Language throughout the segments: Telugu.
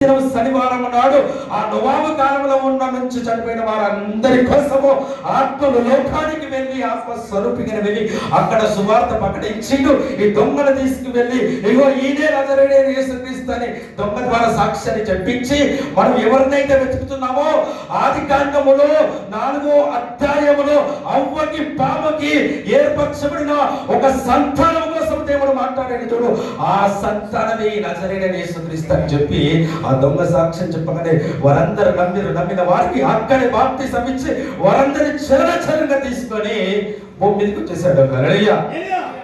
శనివారం నాడు ఆ నోవాహు కాలంలో ఉన్న నుంచి చనిపోయిన వారందరి కోసము ఆత్మలు లోకానికి వెళ్ళి ఆత్మ స్వరూపిగా వెళ్ళి అక్కడ సువార్త ప్రకటించిండు. ఈ దొంగలు తీసుకువెళ్ళి ఇగో ఈయనే నజరేయుడైన యేసుక్రీస్తు అని దొంగ ద్వారా సాక్ష్యాన్ని చెప్పించి మనం ఎవరినైతే వెతుకుతున్నామో ఆది కాండములో 4వ అధ్యాయములో అవ్వకి పాపకి ఏర్పరచబడిన ఒక సంతానం కోసం దేవుడు మాట్లాడాడు చూడు. ఆ సంతానమే నజరేయుడైన యేసుక్రీస్తు అని చెప్పి ఆ దొంగ సాక్ష్యం చెప్పగానే వారందరూ నమ్మిన వారికి అక్కడే బాప్తిసం ఇచ్చి వారందరిని చరణగా తీసుకొని భూమి మీదకి వచ్చేసాడు. హల్లెలూయా.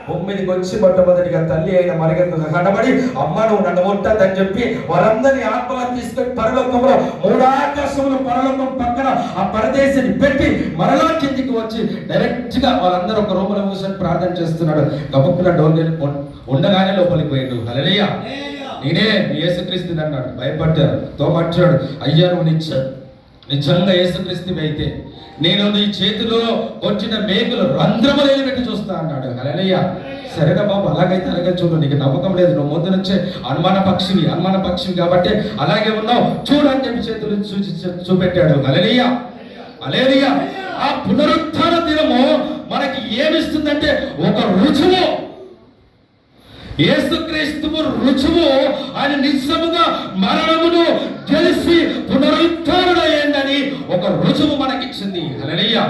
భూమి మీదకి వచ్చి మొట్టమొదటిగా తల్లి అయిన మరియకు కనబడి అమ్మ నువ్వు నన్ను ఉంటాదని చెప్పి వారందరినీ ఆత్మలను తీసుకొని పరలోకంలో 3 ఆకాశములు పరలోకం పక్కన ఆ పరదేశిని పెట్టి మరలా కిందికి వచ్చి డైరెక్ట్ గా వాళ్ళందరూ ఒక రూములో కూర్చొని ప్రార్థన చేస్తున్నాడు. గబక్కున డోర్ ఉండగానే లోపలికి పోయాడు. హల్లెలూయా. నేనే యేసుక్రీస్తు అన్నాడు. భయపడ్డారు. తోమట్టాడు, అయ్యా నువ్వు నిజంగా యేసుక్రీస్తు అయితే నేను నీ చేతిలో వచ్చిన మేకులు రంధ్రములు పెట్టి చూస్తా అన్నాడు. హల్లెలూయా. సరేనా బాబు, అలాగైతే అలాగే చూడు, నీకు నమ్మకం లేదు, నువ్వు ముందు నుంచే అనుమాన పక్షివి కాబట్టి అలాగే ఉన్నావు, చూడు అని చెప్పి చేతులు చూపెట్టాడు. హల్లెలూయా. హల్లెలూయా. ఆ పునరుత్థాన దినము మనకి ఏమిస్తుందంటే ఒక రుజువు. యేసుక్రీస్తు రుజువు. ఆయన నిజముగా మరణమును గెలిచి పునరుత్థానుడయ్యిందని ఒక రుజువు మనకిచ్చింది. హల్లెలూయా.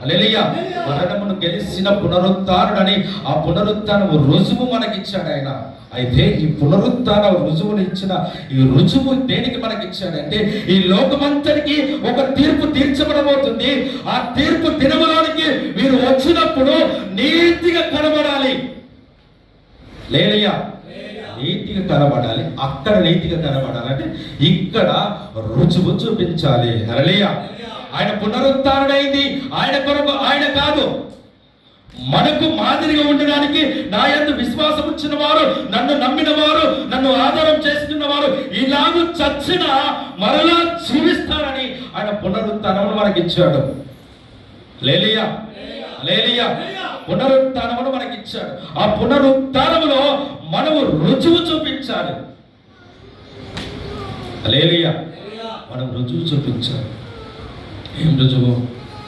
హల్లెలూయా. మరణమును గెలిచిన పునరుత్థానుడని ఆ పునరుత్థానము రుజువు మనకిచ్చాడు ఆయన. అయితే ఈ పునరుత్థాన రుజువుని ఇచ్చిన ఈ రుజువు దేనికి మనకిచ్చాడంటే ఈ లోకమంతటికి ఒక తీర్పు తీర్చబడబోతుంది. ఆ తీర్పు దినములోనికి మీరు వచ్చినప్పుడు నీతిగా కనబడాలి. హల్లెలూయా. నీతిగా కనబడాలి. అక్కడ నీతిగా కనబడాలంటే ఇక్కడ రుజువు చూపించాలి. హల్లెలూయా. ఆయన పునరుత్థానుడైంది ఆయన కొరకు, ఆయన కాదు, మనకు మాదిరిగా ఉండడానికి. నా యందు విశ్వాసం ఉంచిన వారు, నన్ను నమ్మిన వారు, నన్ను ఆధారం చేసుకున్న వారు ఇలాగూ చచ్చిన మరలా జీవిస్తారని ఆయన పునరుత్థానమును మనకి ఇచ్చాడు. హల్లెలూయా. హల్లెలూయా. పునరుత్థానమును మనకి ఇచ్చాడు. ఆ పునరుత్థానములో మనము రుజువు చూపించాలి. హల్లెలూయా. మనం రుజువు చూపించాలి. ఏం రుజువు?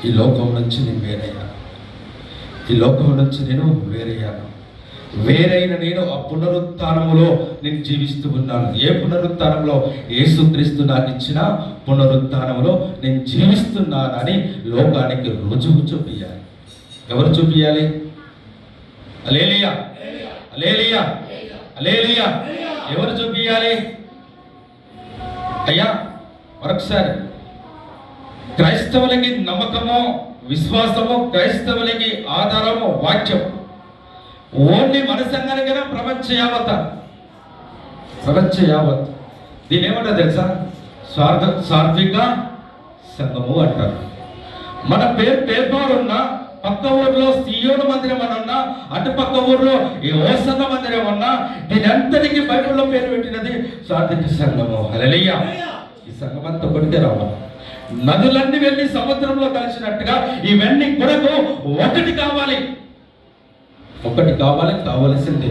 ఈ లోకం నుంచి నేను వేరయ్యాను. ఈ లోకం నుంచి నేను వేరైన నేను ఆ పునరుత్థానములో నేను జీవిస్తూ ఉన్నాను. ఏ పునరుత్థానంలో? యేసుక్రీస్తు నాకు ఇచ్చిన పునరుత్థానములో నేను జీవిస్తున్నానని లోకానికి రుజువు చూపించాలి. ఎవరు చూపించాలి? హల్లెలూయా. హల్లెలూయా. హల్లెలూయా. ఎవరు చూపించాలి? అయ్యా మరొకసారి, క్రైస్తవులకి నమ్మకము, విశ్వాసము, క్రైస్తవులకి ఆధారము వాక్యం. ఓన్లీ మన సంఘానికి కదా, ప్రపంచ యావత్ దీని ఏమంటారు తెలుసా? సార్విక సంఘము అంటారు. మన పేరు ఉన్నా, పక్క ఊర్లో సియోను మందిరం అని ఉన్నా, అటు పక్క ఊర్లో ఈ ఓసన్న మందిరం ఉన్నా, దీని అంతటికి బైబిల్లో పేరు పెట్టినది సార్వత్రిక సంఘము. హల్లెలూయా. ఈ సంఘం అంతా ఒకటికే రావాలి. నదులన్నీ వెళ్ళి సముద్రంలో కలిసినట్టుగా ఇవన్నీ కొరకు ఒకటి కావాలి. కావలసిందే.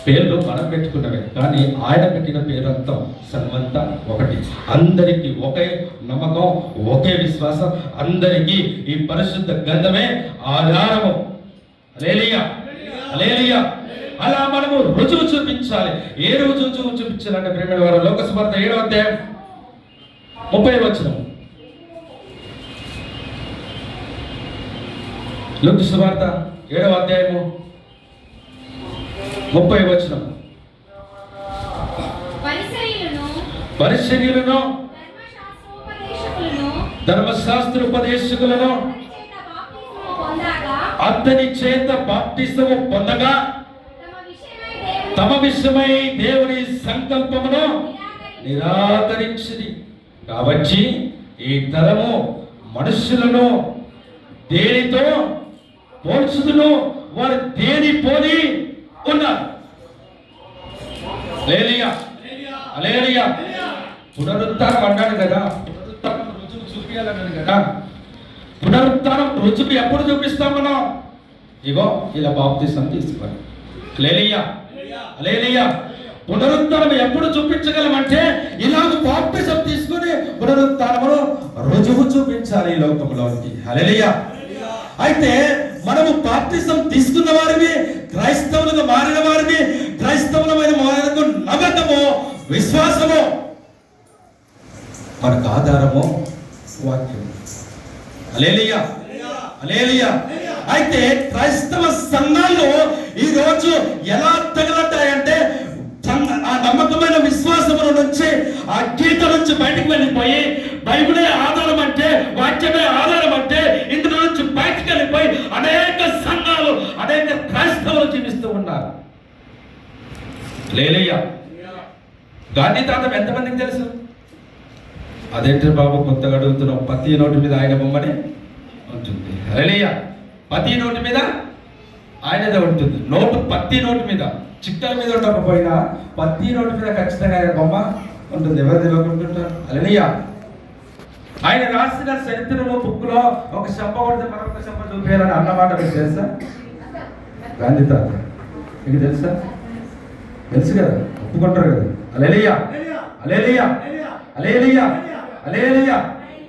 పేర్లు మనం పెట్టుకున్నవే, కానీ ఆయన పెట్టిన పేరంతా సంఘమంతా ఒకటి. అందరికీ ఒకే నమ్మకం, ఒకే విశ్వాసం, అందరికీ ఈ పరిశుద్ధ గ్రంథమే ఆధారము. హల్లెలూయా. హల్లెలూయా. అలా మనము రుజువు చూపించాలి. ఏ రుజువు చూపించాలంటే ప్రియమైన వారు, లోక సువార్త 7వ అధ్యాయం 30వ వచనం. లోక సువార్త 7వ అధ్యాయము 30వ వచనం. పరిసయ్యులను ధర్మశాస్త్రోపదేశకులను అతని చేత బాప్తిసము పొందగా తమ విషయమై దేవుని సంకల్పమును నిరాకరించింది. కాబట్టి ఈ తరము మనుషులను దేనితో పోల్చుదును? వారు దేని పోలి ఉన్నారు. హల్లెలూయా. హల్లెలూయా. పునరుత్థానం అన్నాడు కదా, పునరుత్థానం రుజువు చూపించాలన్నాడు కదా. పునరుత్థానం రుజువు ఎప్పుడు చూపిస్తాం మనం? ఇగో ఇలా బాప్తిసం తీసుకోండి. హల్లెలూయా. హల్లెలూయా. పునరుత్థానం ఎప్పుడు చూపించగలమంటే ఇలాగ బాప్టిజం తీసుకుని పునరుత్థానమును రుజువు చూపించాలి ఈ లోకంలోకి. హల్లెలూయా. అయితే మనము బాప్టిజం తీసుకున్న వారిని, క్రైస్తవులుగా మారిన వారిని, క్రైస్తవులమైన మనకు నమ్మకము, విశ్వాసము, మనకు ఆధారము వాక్యం. హల్లెలూయా, హల్లెలూయా. అయితే క్రైస్తవ సంఘాల్లో ఈ రోజు ఎలా తగలటాయంటే ఆ నమ్మకమైన విశ్వాసముల నుంచి, ఆ గీత నుంచి బయటకు వెళ్ళిపోయి బైబిలే ఆధారం అంటే, వాక్యమే ఆధారం అంటే ఇందులో నుంచి బయటకు వెళ్ళిపోయి అనేక సంఘాలు, అనేక క్రైస్తవులు జీవిస్తూ ఉన్నారు. హల్లెలూయా. గాంధీ తాత ఎంతమందికి తెలుసు? అదేంటి బాబు కొత్తగా అడుగుతున్నాం? ప్రతి నోటి మీద ఆయన బొమ్మనే ఉంటుంది. హల్లెలూయా. ప్రతి నోటి మీద ఆయనదే ఉంటుంది. ప్రతి నోటి మీద, చిక్కల మీద ఉండకపోయినా ప్రతి నోటి మీద ఖచ్చితంగా ఆయన బొమ్మ ఉంటుంది. ఎవరు తెలియకుంటుంటారు? హల్లెలూయా. ఆయన రాసిన చరిత్రలో బుక్లో ఒక శంప కొడితే మరొక శంప చూపేయాలని అన్నమాట మీకు తెలుసా? గాంధీ తాత మీకు తెలుసా? తెలుసు కదా, ఒప్పుకుంటారు కదా. హల్లెలూయా, హల్లెలూయా, హల్లెలూయా, హల్లెలూయా.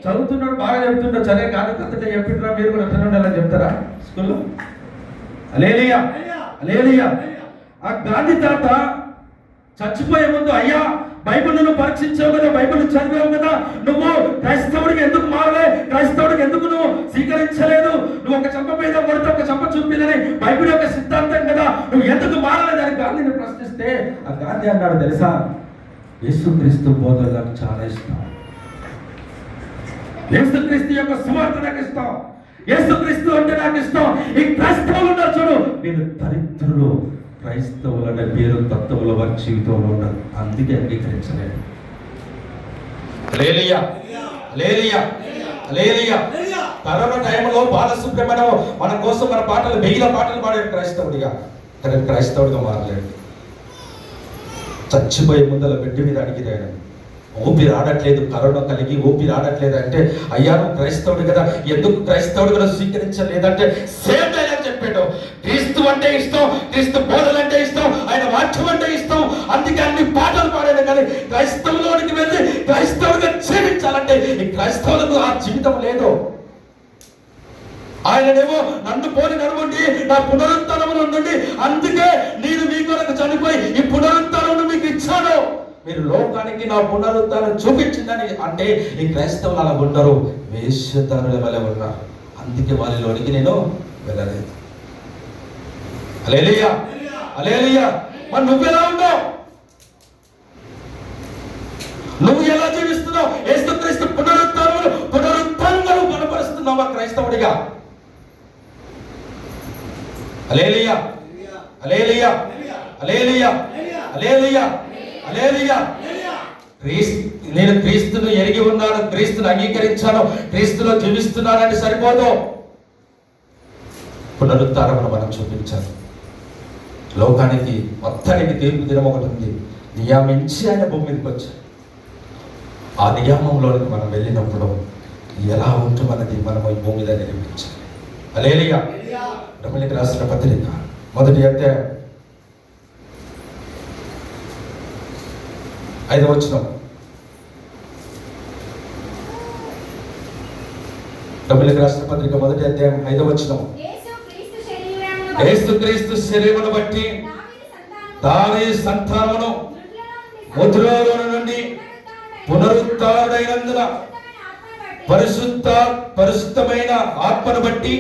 చదువుతున్నాడు, బాగా చెప్తుంటాడు. సరే గాంధీ తాత చెప్పిండ్రా, మీరు కూడా ఎట్లా ఉండాలని చెప్తారా స్కూల్లో? హల్లెలూయా, హల్లెలూయా. ఆ గాంధీ తాత చచ్చిపోయే ముందు, అయ్యా బైబిల్ నువ్వు పరీక్షించావు కదా, బైబిల్ చదివావు కదా, నువ్వు క్రైస్తవుడికి ఎందుకు మారలే, క్రైస్తవుడికి ఎందుకు నువ్వు స్వీకరించలేదు, నువ్వు ఒక చెంప మీద కొడితే ఒక చెంప చూపిందని బైబిల్ యొక్క సిద్ధాంతం కదా, నువ్వు ఎందుకు మారలేదు అని గాంధీని ప్రశ్నిస్తే ఆ గాంధీ అన్నాడు తెలుసా, యేసుక్రీస్తు బోధనలు నాకు చాలా ఇష్టం, యేసుక్రీస్తు యొక్క సువార్త నాకు ఇష్టం, యేసుక్రీస్తు అంటే నాకు ఇష్టం. ఈ క్రైస్తవులు ఉన్నారు చూడు, నేను దరిద్రులు, క్రైస్తవులు అనే పేరు తత్వముల వారి జీవితంలో ఉండదు, అందుకే అంగీకరించలేదు. హల్లెలూయా, హల్లెలూయా, హల్లెలూయా. కరోనా టైంలో బాలసుబ్రహ్మణ్యం మన కోసం మన పాటలు, వెయ్యిల పాటలు పాడాడు క్రైస్తవుడిగా, కానీ క్రైస్తవుడిగా మారలేడు. చచ్చిపోయే ముందల బెడ్ మీద అడిగిరాడు, ఊపిరి ఆడట్లేదు, కరోనా కలిగి ఊపిరి ఆడట్లేదు అంటే, అయ్యా నువ్వు క్రైస్తవుడు కదా, ఎందుకు క్రైస్తవుడు స్వీకరించలేదంటే సేమ్ డైలాగ్ చెప్పాడు, క్రీస్తు అంటే ఇష్టం, క్రీస్తు బోధలు అంటే ఇష్టం, ఆయన వాక్యం అంటే ఇష్టం, అందుకే అన్ని పాటలు పాడాడు. కానీ క్రైస్తవులోనికి వెళ్ళి క్రైస్తవుడిగా జీవించాలంటే ఈ క్రైస్తవులకు ఆ జీవితం లేదు. ఆయననేమో నన్ను పోలి నడవండి, నా పునరుత్థానములో ఉండండి, అందుకే నేను మీ కొరకు చనిపోయి ఈ పునరుత్థానం మీకు ఇచ్చాను, మీరు లోకానికి నా పునరుత్థానం చూపించిందని అంటే ఈ క్రైస్తవులు అలా ఉండరు, వేషధారుల వలె ఉన్నారు, అందుకే వాళ్ళలోనికి నేను వెళ్ళలేదు. హల్లెలూయా, హల్లెలూయా. మరి నువ్వెలా ఉన్నావు? నువ్వు ఎలా జీవిస్తున్నావు? యేసుక్రీస్తు పునరుత్థానంగా కనపరుస్తున్నావా క్రైస్తవుడిగా? హల్లెలూయా, హల్లెలూయా, హల్లెలూయా, హల్లెలూయా, హల్లెలూయా. నేను క్రీస్తును ఎరిగి ఉన్నాను, క్రీస్తును అంగీకరించాను, క్రీస్తులో జీవిస్తున్నానని సరిపోదు, పునరుత్థానమును మనం చూపించాలి. లోకానికి మొత్తానికి తీర్పు దినం ఒకటి ఉంది, నియమించి ఆయన భూమి మీదకి వచ్చాడు. ఆ నియామంలోనికి మనం వెళ్ళినప్పుడు ఎలా ఉంటుందన్నది మనం ఈ భూమి మీద నిర్మించాలి. హల్లెలూయా. రోమీయులకు రాసిన పత్రిక 1వ అధ్యాయం 5వ వచనం. రోమీయులకు రాసిన పత్రిక 1వ అధ్యాయం 5వ వచనం. యేసుక్రీస్తు శరీరమును బట్టి దావీదు సంతానమును మృతులలో నుండి పునరుత్థానుడైనందున పరిశుద్ధమైన ఆత్మను బట్టి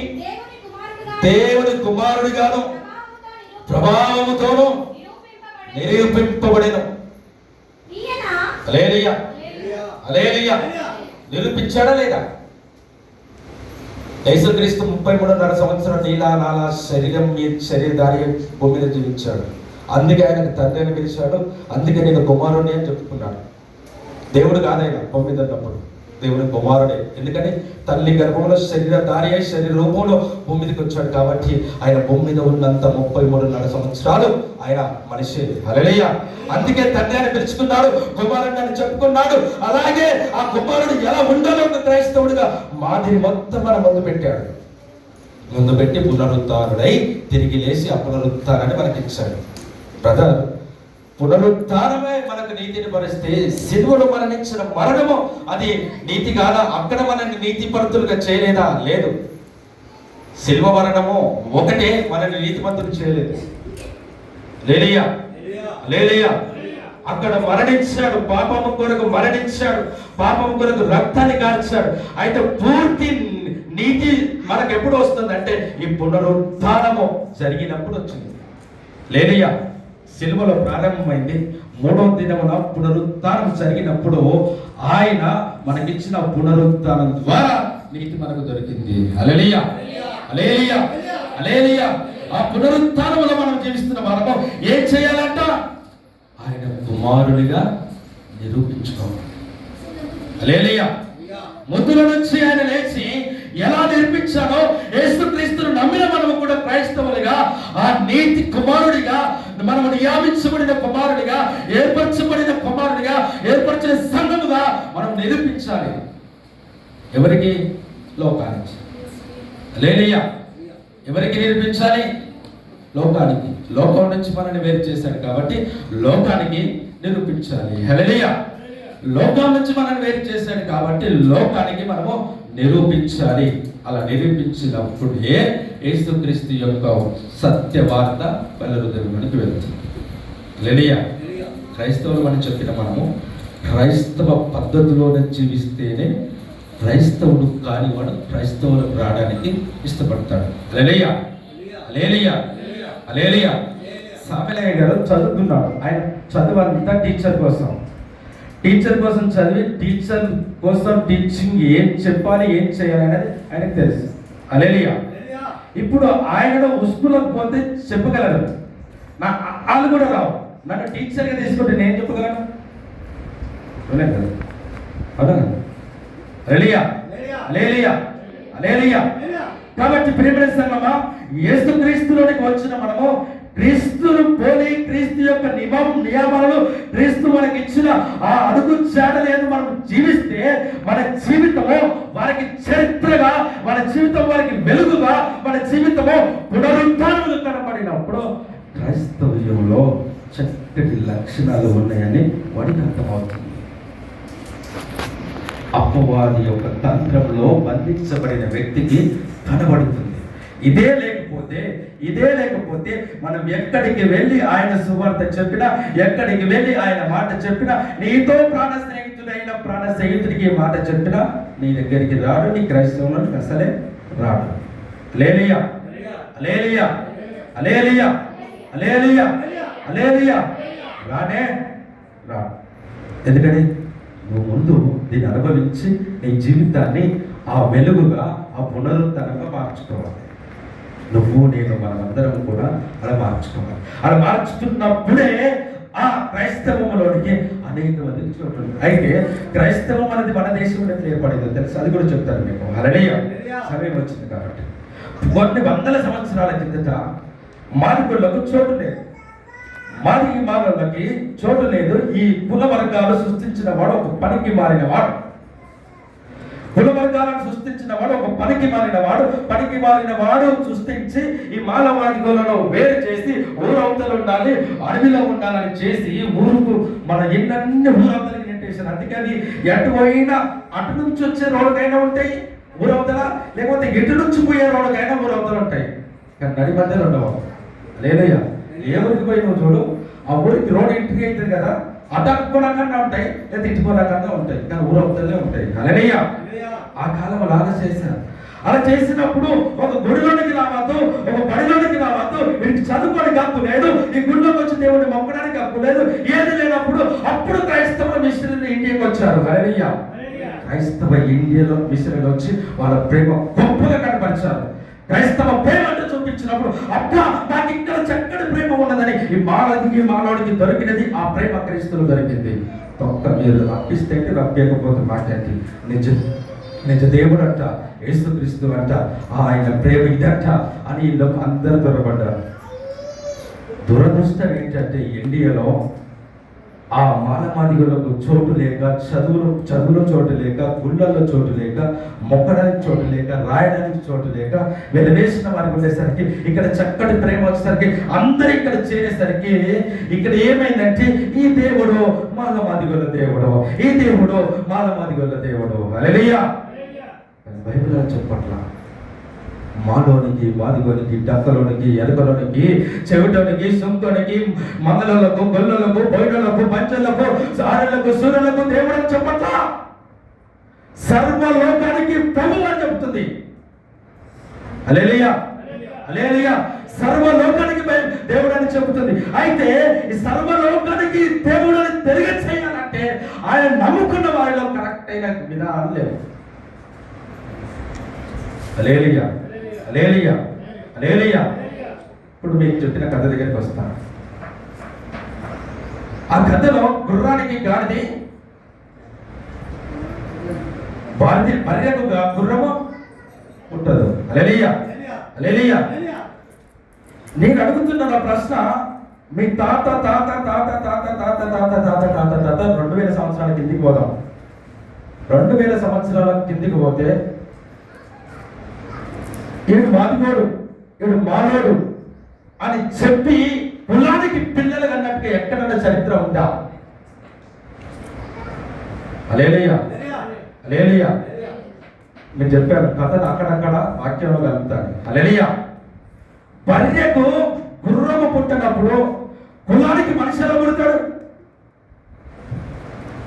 దేవుని కుమారుడిగాను ప్రభావముతోను నిరూపింపబడెను. హల్లెలూయా, హల్లెలూయా. నిరూపించాడా లేదా? యేసుక్రీస్తు 33.5 సంవత్సరం నీలా నాలా శరీరధారి భూమి మీద జీవించాడు, అందుకే ఆయనకు తండ్రి అని పిలిచాడు, అందుకే నేను కుమారుడిని అని చెప్పుకున్నాడు. దేవుడు కాదైనా భూమి మీద ఉన్నప్పుడు దేవుని కుమారుడే, ఎందుకని తల్లి గర్భంలో శరీరధారి అయి శరీర రూపంలో భూమి మీదకి వచ్చాడు కాబట్టి ఆయన భూమి మీద ఉన్నంత 33.5 సంవత్సరాలు ఆయన మనిషి. హల్లెలూయా. అందుకే తండ్రి అని పిలుచుకున్నాడు, కుమారుడు అని చెప్పుకున్నాడు. అలాగే ఆ కుమారుడు ఎలా ఉండాలో ఒక క్రైస్తవుడిగా మాదిరి మొత్తం మన ముందు పెట్టాడు. ముందు పెట్టి పునరుత్థానుడై తిరిగి లేచి ఆ పునరుత్థానాన్ని మనకి ఇచ్చాడు. బ్రదర్, పునరుద్ధానమే మనకు నీతిని పరిస్తే, సిలువలో మరణించిన మరణము అది నీతి కాదా? అక్కడ మనల్ని నీతిపరుతులుగా చేయలేదా? లేదు. సిలువ మరణము ఒకటే మనల్ని నీతిమంతులు చేయలేదు. హల్లెలూయా, హల్లెలూయా. అక్కడ మరణించాడు, పాపము కొరకు మరణించాడు, పాపము కొరకు రక్తాన్ని కార్చాడు. అయితే పూర్తి నీతి మనకు ఎప్పుడు వస్తుందంటే ఈ పునరుద్ధానము జరిగినప్పుడు వచ్చింది. హల్లెలూయా. సిలువలో ప్రారంభమైంది. 3వ దినమున పునరుద్ధానం జరిగినప్పుడు ఆయన మనకిచ్చిన పునరుద్ధానం ద్వారా నీతి మనకు దొరికింది. హల్లెలూయా, హల్లెలూయా, హల్లెలూయా. ఆ పునరుద్ధానంలో మనం జీవిస్తున్న మనము ఏం చేయాలంట? ఆయన కుమారుడిగా నిరూపించుకోవాలి. హల్లెలూయా. ముద్దుల నుంచి ఆయన లేచి ఎలా నేర్పించాడో యేసుక్రీస్తును నమ్మిన మనము కూడా క్రైస్తవులుగా ఆ నీతి కుమారుడిగా, మనము నియమించబడిన కుమారుడిగా, ఏర్పరచబడిన కుమారుడిగా, ఏర్పరిచిన సంఘముగా మనం నిరూపించాలి. ఎవరికి? లోకానికి. హల్లెలూయా. ఎవరికి నిరూపించాలి? లోకానికి. లోకం నుంచి మనల్ని వేరు చేశాడు కాబట్టి లోకానికి నిరూపించాలి. హల్లెలూయా. లోకం నుంచి మనల్ని వేరు చేశాడు కాబట్టి లోకానికి మనము నిరూపించాలి. అలా నిరూపించినప్పుడే యేసుక్రీస్తు యొక్క సత్యవార్త బయలుదేరడానికి వెళ్తుంది. హల్లెలూయా. క్రైస్తవులు అని చెప్పిన మనము క్రైస్తవ పద్ధతిలోనే జీవిస్తేనే క్రైస్తవుడు కానివాడు క్రైస్తవులకు రావడానికి ఇష్టపడతాడు. హల్లెలూయా, హల్లెలూయా, హల్లెలూయా. సామెలయ్య గారు చదువుతున్నాడు. ఆయన చదువంతా టీచర్ కోసం చదివి టీచర్ కోసం టీచింగ్ ఏం చెప్పాలి, ఏం చేయాలి అనేది ఆయనకు తెలుసు. హల్లెలూయా. ఇప్పుడు ఆయన స్కూల్కి పోతే చెప్పగలరు, వాళ్ళు కూడా రావు. నన్ను టీచర్గా తీసుకుంటే నేను చెప్పగలను? అవునా? హల్లెలూయా, హల్లెలూయా, హల్లెలూయా. కాబట్టి ప్రియమైన సంగమా, యేసుక్రీస్తులోనికి వచ్చిన మనము క్రీస్తును పోలి, క్రీస్తు యొక్క నియమాలను, క్రీస్తు మనకి ఇచ్చిన ఆ అడుగు చాడలేదు మనం జీవిస్తే మన జీవితము వారికి చరిత్రగా, మన జీవితం వారికి వెలుగుగా, మన జీవితము పునరుద్ధానములు కనబడినప్పుడు క్రైస్తవ్యంలో చక్కటి లక్షణాలు ఉన్నాయని వాడికి అర్థమవుతుంది. అపవాది యొక్క తంత్రంలో బంధించబడిన వ్యక్తికి కనబడుతుంది. ఇదే లేకపోతే మనం ఎక్కడికి వెళ్ళి ఆయన సువార్త చెప్పినా, ఎక్కడికి వెళ్ళి ఆయన మాట చెప్పినా, నీతో ప్రాణ స్నేహితుడైన ప్రాణ స్నేహితుడికి మాట చెప్పినా నీ దగ్గరికి రాడు, నీ క్రైస్తవులకు అసలే రాడు. హల్లెలూయా, హల్లెలూయా, హల్లెలూయా, హల్లెలూయా, హల్లెలూయా. రానే రాడు. ఎందుకని? నువ్వు ముందు దీన్ని అనుభవించి నీ జీవితాన్ని ఆ వెలుగుగా, ఆ పునరుద్ధరణగా మార్చుకోవాలి. నువ్వు నేను మనమందరం కూడా అలా మార్చుకోవాలి. అలా మార్చుకున్నప్పుడే ఆ క్రైస్తవంలోనికి అనేక మందికి చోటు. అయితే క్రైస్తవం అనేది మన దేశంలో ఏర్పడిందో తెలుసు, అది కూడా చెప్తాను మీకు. హల్లెలూయా. సమయం వచ్చింది కాబట్టి కొన్ని వందల సంవత్సరాల కిందట మార్పులకు చోటు లేదు. మానవులకి చోటు లేదు. ఈ కుల వర్గాలు సృష్టించిన వాడు ఒక పనికి మారినవాడు. కుల వర్గాలను సృష్టించిన వాడు ఒక పనికి మారిన వాడు సృష్టించి ఈ మానవాదికులను వేరు చేసి ఊరవతలు ఉండాలి, అడవిలో ఉండాలని చేసి ఊరుకు మన ఎన్నన్ని ఊరవతలకి నెట్టేశారు. అందుకని ఎటువైనా అటు నుంచి వచ్చే రోడ్డుకైనా ఉంటాయి ఊరవతల, లేకపోతే ఎటు నుంచి పోయే రోడ్డుకైనా ఊరవతలు ఉంటాయి, కానీ నడి మధ్యలో ఉండవు. హల్లెలూయా. ఏ ఊరికి పోయి నువ్వు చూడు, ఆ ఊరికి రోడ్ ఎంట్రీ అవుతుంది కదా, అటక్కునకన్నా ఉంటాయి, లేదా ఇటుకోనకన్నా ఉంటాయి, కానీ ఊరవతలే ఉంటాయి. హల్లెలూయా. ఆ కాలం అలాగా చేశారు. అలా చేసినప్పుడు ఒక గుడిలోనికి రావద్దు, ఒక బడిలోనికి రావద్దు, వీరికి చదువుకోవడానికి హక్కు లేదు, ఈ గుడిలోకి వచ్చి దేవుడిని మొక్కడానికి హక్కు లేదు, ఏది లేనప్పుడు అప్పుడు క్రైస్తవ మిషనరీలు ఇండియాకి వచ్చారు. హల్లెలూయా. క్రైస్తవ ఇండియాలో మిషనరీలు వచ్చి వాళ్ళ ప్రేమ గొప్పగా కనపరిచారు. క్రైస్తవ ప్రేమ అంటే చూపించినప్పుడు అబ్బా నాకు ఇక్కడ చక్కటి ప్రేమ ఉన్నదని ఈ మానవుడికి దొరికినది ఆ ప్రేమ క్రీస్తులు దొరికింది. తొక్క మీరు రప్పిస్తే రప్పకపోతే మాట్లాడి నిజ దేవుడు అంట, యేసుక్రీస్తు అంట, ఆయన ప్రేమ ఇదంట అని అందరూ దొరబడ్డారు. దురదృష్టం ఏంటంటే ఇండియాలో ఆ మానమాదిగులకు చోటు లేక, చదువులో చోటు లేక, గుళ్ళల్లో చోటు లేక, మొక్కడానికి చోటు లేక, రాయడానికి చోటు లేక వెలివేసిన వారికి ఉండేసరికి, ఇక్కడ చక్కటి ప్రేమ వచ్చేసరికి, అందరు ఇక్కడ చేరేసరికి ఇక్కడ ఏమైందంటే ఈ దేవుడు మానమాదిగుల దేవుడు, ఈ దేవుడు మానమాదిగుల దేవుడు. హల్లెలూయా. బైబిల్ చెప్పట్ల మాలోనికి, మాదిగోనికి, డక్కలోనికి, ఎలుకలోనికి, చెవిటోనికి, సుంకోనికి, మంగళలకు, గొల్లలకు, బొయ్యలకు, పంచలకు, సారలకు, సూర్యులకు దేవుడు అని చెప్పట్లా, సర్వలోకానికి ప్రభువు అని చెప్తుంది. హల్లెలూయా, హల్లెలూయా. సర్వలోకానికి దేవుడు అని చెబుతుంది. అయితే ఈ సర్వలోకానికి దేవుడు అని తెలియచేయాలంటే ఆయన నమ్ముకున్న వారిలో కరెక్ట్ అయిన విధానం లేవు. హల్లెలూయా, హల్లెలూయా, హల్లెలూయా. ఇప్పుడు మీకు చెప్పిన కథ దగ్గరికి వస్తాను. ఆ కథలో గుర్రానికి గాడిది, భార్యకు గుర్రము ఉంటదు. హల్లెలూయా, హల్లెలూయా. నేను అడుగుతున్న ప్రశ్న, మీ తాత తాత తాత తాత తాత తాత తాత తాత తాత 2000 సంవత్సరాల కిందికి పోదాం. 2000 సంవత్సరాల కిందికి పోతే ఈడు మాదిగోడు, ఈడు మాలోడు అని చెప్పి కులానికి పిల్లలు అన్నట్టుగా ఎక్కడన్నా చరిత్ర ఉందా? హల్లెలూయా, హల్లెలూయా. నేను చెప్పాను కథను అక్కడక్కడ వాక్యంలో కలుపుతాను. హల్లెలూయా. భార్యకు గుర్రము పుట్టినప్పుడు కులానికి మనిషి ఎలా పుడతాడు?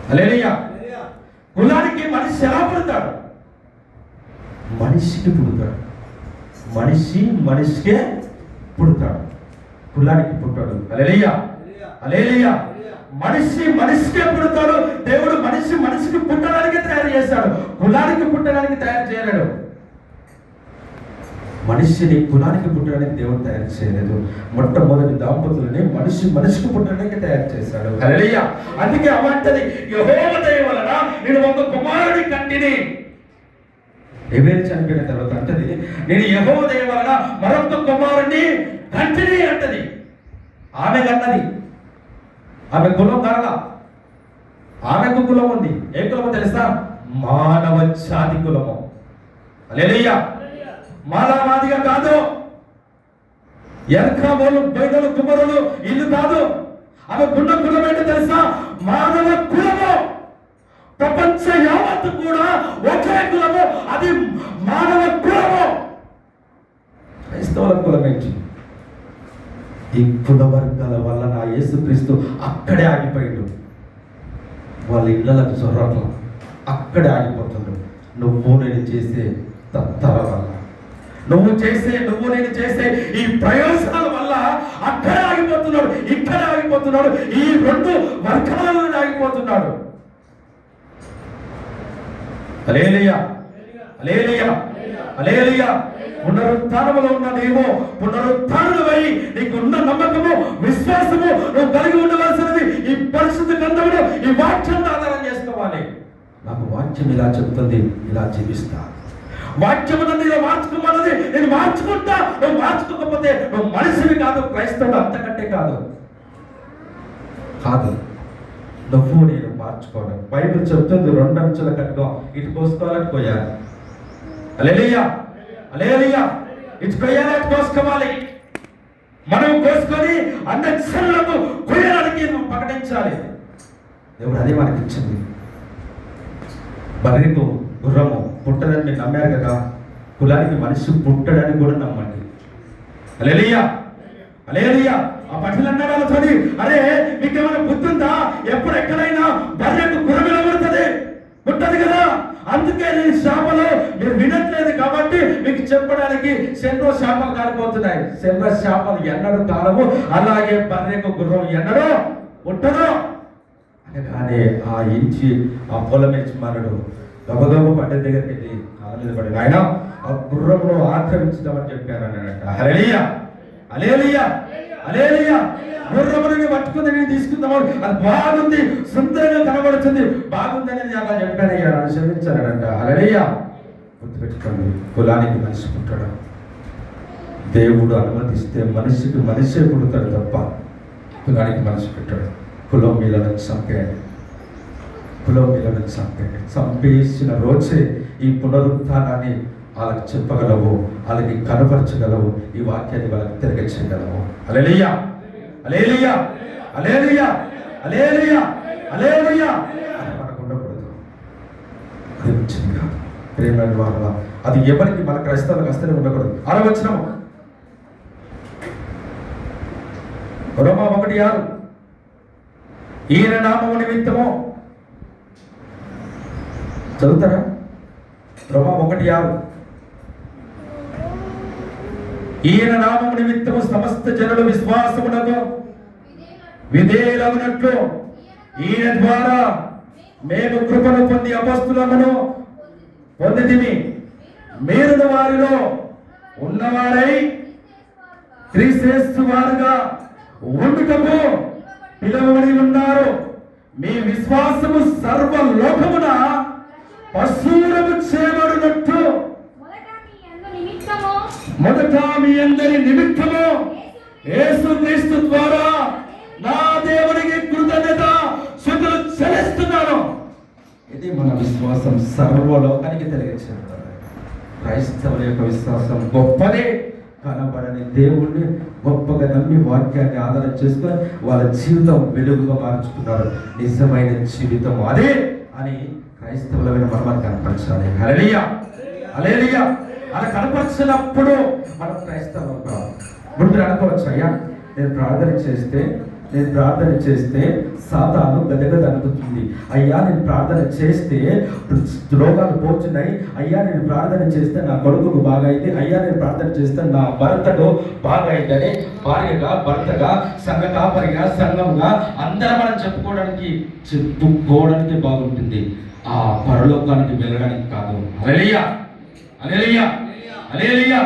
హల్లెలూయా. కులానికి మనిషి ఎలా పుడతాడు? మనిషికి పుడతాడు. మనిషి మనిషికే పుడతాడు, కులానికి పుట్టాడు. హల్లెలూయా, హల్లెలూయా. మనిషి మనిషికే పుడతాడు. దేవుడు మనిషి మనిషికి పుట్టడానికి తయారు చేశాడు, కులానికి పుట్టడానికి తయారు చేయలేడు. మనిషిని కులానికి పుట్టడానికి దేవుడు తయారు చేయలేదు. మొట్టమొదటి దాంపతులని మనిషి మనిషికి పుట్టడానికి తయారు చేశాడు. హల్లెలూయా. అందుకే అవంటది, యెహోవా దయ వలన నేను ఒక కుమారుడి కంటిని. హేబెలు చనిపోయిన తర్వాత అంటది, నేను యెహోవా దయ వలన మరొక కుమారుడిని కంటిని అంటది. ఆమె కన్నది. ఆమె కులం కాదా? ఆమెకు కులం ఉంది. ఏ కులమో తెలుసా? మానవ జాతి కులము. హల్లెలూయా. మానవాదిగా కాదు. ఎర్కమోలు, బైదలు, కుమరులు ఇల్లు కాదు. ఆమె కున్న కులం ఏంటో తెలుసా? మానవ కులము. ప్రపంచ యావత్తు కూడా ఒకే కులము, అది మానవ కులము. క్రైస్తవుల కులం ఏంటి? ఈ కుల వర్గాల వల్ల నా యేసుక్రీస్తు అక్కడే ఆగిపోయాడు. వాళ్ళ ఇళ్ళకు చొర్రట్ల అక్కడే ఆగిపోతుండ్రు. నువ్వు నేను చేసే తత్తర వల్ల, నువ్వు నేను చేసే ఈ ప్రయోజనాల వల్ల అక్కడే ఆగిపోతున్నాడు, ఇక్కడ ఆగిపోతున్నాడు, ఈ 2 వర్గాలలో ఆగిపోతున్నాడు. హల్లెలూయా, హల్లెలూయా, హల్లెలూయా. పునరుత్థానములో ఉన్న నీవు పునరుత్థానుడవై నీకున్న నమ్మకము, విశ్వాసము నువ్వు కలిగి ఉండవలసినది ఈ పరిశుద్ధ గ్రంథమును, ఈ వాక్యాన్ని ఆధారం చేసుకోవాలి. నాకు వాక్యం ఇలా చెప్తుంది, ఇలా జీవిస్తా. వాక్యము నన్ను ఇలా మార్చుకోమన్నది, నేను మార్చుకుంటా. నువ్వు మార్చుకోకపోతే నువ్వు మనిషివి కాదు, క్రైస్తవుడు అంతకంటే కాదు. నువ్వు నేను మార్చుకోవడం. బైబిల్ చెప్తుంది 2 అంచెల కట్టుకో, ఇటు కోసుకోవాలని పోయాలి. హల్లెలూయా, హల్లెలూయా. ఇటు కొయ్యాలి, అటు కోసుకోవాలి. మనం కోసుకొని అన్నక్షరులకు కొయ్యడానికి నువ్వు ప్రకటించాలి. దేవుడు అదే మనకి ఇచ్చింది. బర్రెకు గుర్రము పుట్టదని మీరు నమ్మారు కదా, కులానికి మనిషి పుట్టడానికి కూడా నమ్మండి. హల్లెలూయా, హల్లెలూయా. ఆ పఠులు అన్నారు వాళ్ళతోని, అరే మీకేమైనా బుద్ధి ఉందా? ఎప్పుడు ఎక్కడైనా బర్రెకు గుర్రం నిలబడుతుంది, పుట్టదు కదా. అందుకే నేను శాపలు మీరు వినట్లేదు కాబట్టి మీకు చెప్పడానికి శంలో శాపలు కాలిపోతున్నాయి. శంలో శాపలు ఎన్నడూ కాలము, అలాగే బర్రెకు గుర్రం ఎన్నడూ పుట్టదు అనగానే ఆ ఇంచి ఆ పొలం యజమానుడు గబగబ పంట దగ్గరికి వెళ్ళి కాళ్ళ మీద పడి, ఆయన ఆ గుర్రమును ఆక్రమించుదామని చెప్పాను అన్నట్ట. హల్లెలూయా, హల్లెలూయా, హల్లెలూయా. గుర్రముని పట్టుకుంది, నేను తీసుకుందాము, అది బాగుంది, సుందరంగా కనబడుతుంది, బాగుందని అలా చెప్పానయ్యా, నన్ను క్షమించానంట. హల్లెలూయా. గుర్తుపెట్టుకోండి, కులానికి మనిషి పుట్టడం దేవుడు అనుమతిస్తే మనిషికి మనిషే పుడతాడు తప్ప కులానికి మనిషి పుట్టాడు. కొలొంబియాలను చంపేయండి, కొలొంబియాలను చంపేయండి. చంపేసిన రోజే ఈ పునరుత్థానాన్ని వాళ్ళకి చెప్పగలవు, వాళ్ళకి కనపరచగలవు, ఈ వాక్యాన్ని వాళ్ళకి తిరగచేయగలవు. హల్లెలూయా, హల్లెలూయా, హల్లెలూయా, హల్లెలూయా, హల్లెలూయా అని మనకు ఉండకూడదు. అది మంచిది కాదు ప్రేమైన వాళ్ళ. అది ఎవరికి మన క్రైస్తవులకు అస్తనే ఉండకూడదు. 6వ వచనం రోమా 1:6 ఈయన నామము నిమిత్తము, చదువుతారా? రోమా 1:6 ఈయన నామము నిమిత్తము సమస్త జనులు విశ్వాసమునకు విధేయులగునట్లు ఈయన ద్వారా మేము కృపను పొంది అపొస్తలులను పొందితిమి. మీరును వారిలో ఉన్నవారై క్రీస్తు వారుగా ఉండుటకు పిలువబడి ఉన్నారు. మీ విశ్వాసము సర్వలోకమున ప్రచురము చేయబడినట్టు మొదట మీ అందరి నిమిత్తము యేసుక్రీస్తు ద్వారా నా దేవునికి కృతజ్ఞత స్తుతులు చెల్లిస్తున్నాను. ఇది మన విశ్వాసం సర్వలోకానికి తెలియజేస్తారు. క్రైస్తవుల యొక్క విశ్వాసం గొప్పదే. కనబడని దేవుణ్ణి గొప్పగా నమ్మి వాక్యాన్ని ఆధారం చేసుకొని వాళ్ళ జీవితం వెలుగుగా మార్చుకున్నారు. నిజమైన జీవితం అదే అని క్రైస్తవులమైన మనం కనపరచాలి. హల్లెలూయా, హల్లెలూయా. అలా కనపరిచినప్పుడు మనం క్రైస్తవం కాదు. ఇప్పుడు మీరు అనుకోవచ్చు, అయ్యా నేను ప్రార్థన చేస్తే సాతాను గదగద అనుకుతుంది. అయ్యా నేను ప్రార్థన చేస్తే రోగాలు పోతున్నాయి. అయ్యా నేను ప్రార్థన చేస్తే నా కొడుకుకు బాగా అయితే, అయ్యా నేను ప్రార్థన చేస్తే నా భర్తకు బాగా అయితేనే భార్యగా, భర్తగా, సంఘ కాపరిగా, సంఘంగా అందరం మనం చెప్పుకోవడానికి బాగుంటుంది. ఆ పరలోకానికి వెళ్ళడానికి కాదు. హల్లెలూయా, హల్లెలూయా, హల్లెలూయా.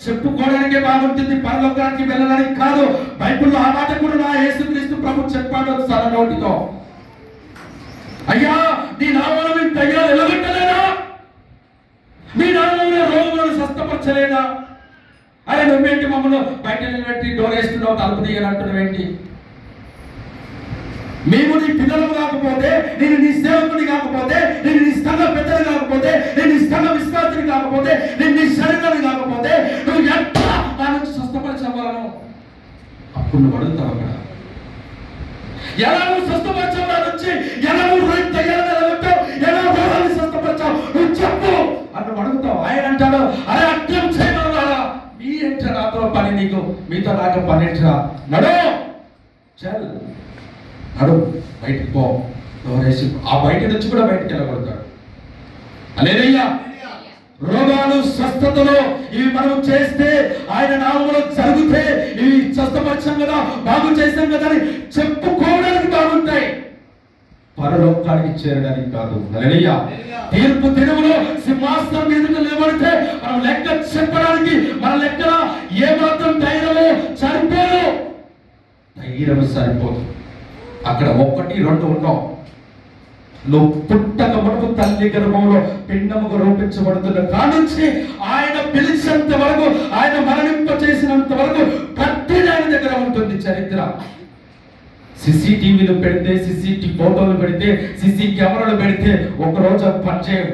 చెప్పుకోవడానికే బాగుంటుంది, పరలోకానికి వెళ్ళడానికి కాదు. బైబిల్లో ఆ మాట కూడా నా యేసుక్రీస్తు ప్రభు చెప్పాడు తన నోటితో. అయ్యా నీ నామమున మేము దయ్యాలు ఎలగొట్టలేదా? నీ నామమున రోగులను స్వస్థపరచలేదా? అరే నువ్వేంటి మమ్మల్ని బయట నిలబెట్టి డోర్ వేస్తున్నావు, తలుపు తీయనంటున్నావేంటి? మేము నీ పిల్లలు కాకపోతే, నేను నీ సేవకుని కాకపోతే, నేను నీ సంఘ పెద్దలు కాకపోతే, నేను నీ సంఘ విశ్వాసిని కాకపోతే, నేను నీ శరీరాన్ని కాకపోతే నువ్వు ఎట్లా నా నుంచి స్వస్థపరచగలను? అప్పుడు నువ్వు అడుగుతావు అక్కడ, ఎలా నువ్వు స్వస్థపరచావు నా నుంచి? ఎలా నువ్వు దయ్యాలను నిలబెట్టావు? ఎలా రోగాన్ని స్వస్థపరచావు? నువ్వు చెప్పు అని నువ్వు అడుగుతావు. ఆయన అంటాడు, అరే అర్థం చేయగలరా? మీరేంట నాతో పని, నీకు మీతో నాకు పని ఏంటరా? నడు చల్ నడు, బయటికి పో. డోరేసి ఆ బయట నుంచి కూడా బయటికి వెళ్ళగలుగుతాడు. హల్లెలూయా. రోగాలు, స్వస్థతలు ఇవి మనం చేస్తే, ఆయన నామములో జరిగితే ఇవి స్వస్థపరిచాం కదా, బాగు చేసాం కదా అని చెప్పుకోవడానికి బాగుంటాయి, పరలోకానికి చేరడానికి కాదు. హల్లెలూయా. తీర్పు దినములో సింహాసనం మీద నిలబడితే మనం లెక్క చెప్పడానికి మన లెక్కన ఏమాత్రం ధైర్యమో సరిపోదు. ధైర్యం సరిపోదు. అక్కడ 1, 2 ఉన్నావు. నువ్వు పుట్టక మునుపు తల్లి గర్భంలో పిండముగా రూపించబడుతున్న కానుంచి ఆయన పిలిచేంత వరకు, ఆయన మరణింప చేసినంత వరకు ప్రతి ఆయన దగ్గర ఉంటుంది చరిత్ర. CCTVలు పెడితే, CCTV ఫోటోలు పెడితే, CC కెమెరాలు పెడితే ఒకరోజు పనిచేయం.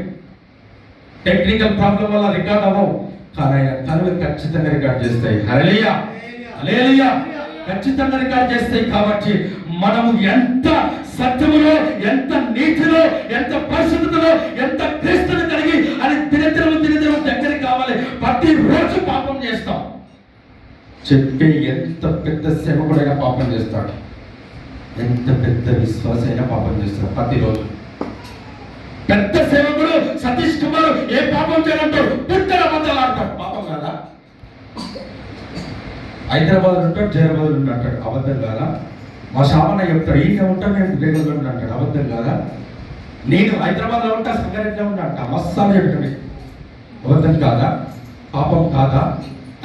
టెక్నికల్ ప్రాబ్లం వల్ల రికార్డ్ అవ్వవు, కానీ ఆయన కనులు ఖచ్చితంగా రికార్డ్ చేస్తాయి. హల్లెలూయా, హల్లెలూయా. ఖచ్చితంగా రికార్డ్ చేస్తాయి. కాబట్టి మనము ఎంత సత్యములో, ఎంత నీతిలో, ఎంత పరిశుద్ధతలో, ఎంత క్రీస్తుని కలిగి అని దినదినము దగ్గరికి కావాలి. ప్రతిరోజు పాపం చేస్తాం. చెప్పే ఎంత పెద్ద సేవకుడైనా పాపం చేస్తాడు, ఎంత పెద్ద విశ్వాస అయినా పాపం చేస్తాడు. ప్రతిరోజు పెద్ద సేవకుడు సతీష్ కుమార్ ఏ పాపం చేయాలంటాడు? పుట్టల బద్దలు ఆడతాడు. పాపం కాదా? హైదరాబాద్ ఉంటాడు, జైరాబాద్ ఉంటాడు. అబద్ధం కాదా? మా శామన్న చెప్తాడు, ఈయన ఉంటాను నేను జైరాబాద్లో ఉంటాడు. అబద్ధం కాదా? నేను హైదరాబాద్లో ఉంటా, సంగారెడ్డిలో ఉంటా. మస్తాను చెప్తాడు. అబద్ధం కాదా? పాపం కాదా?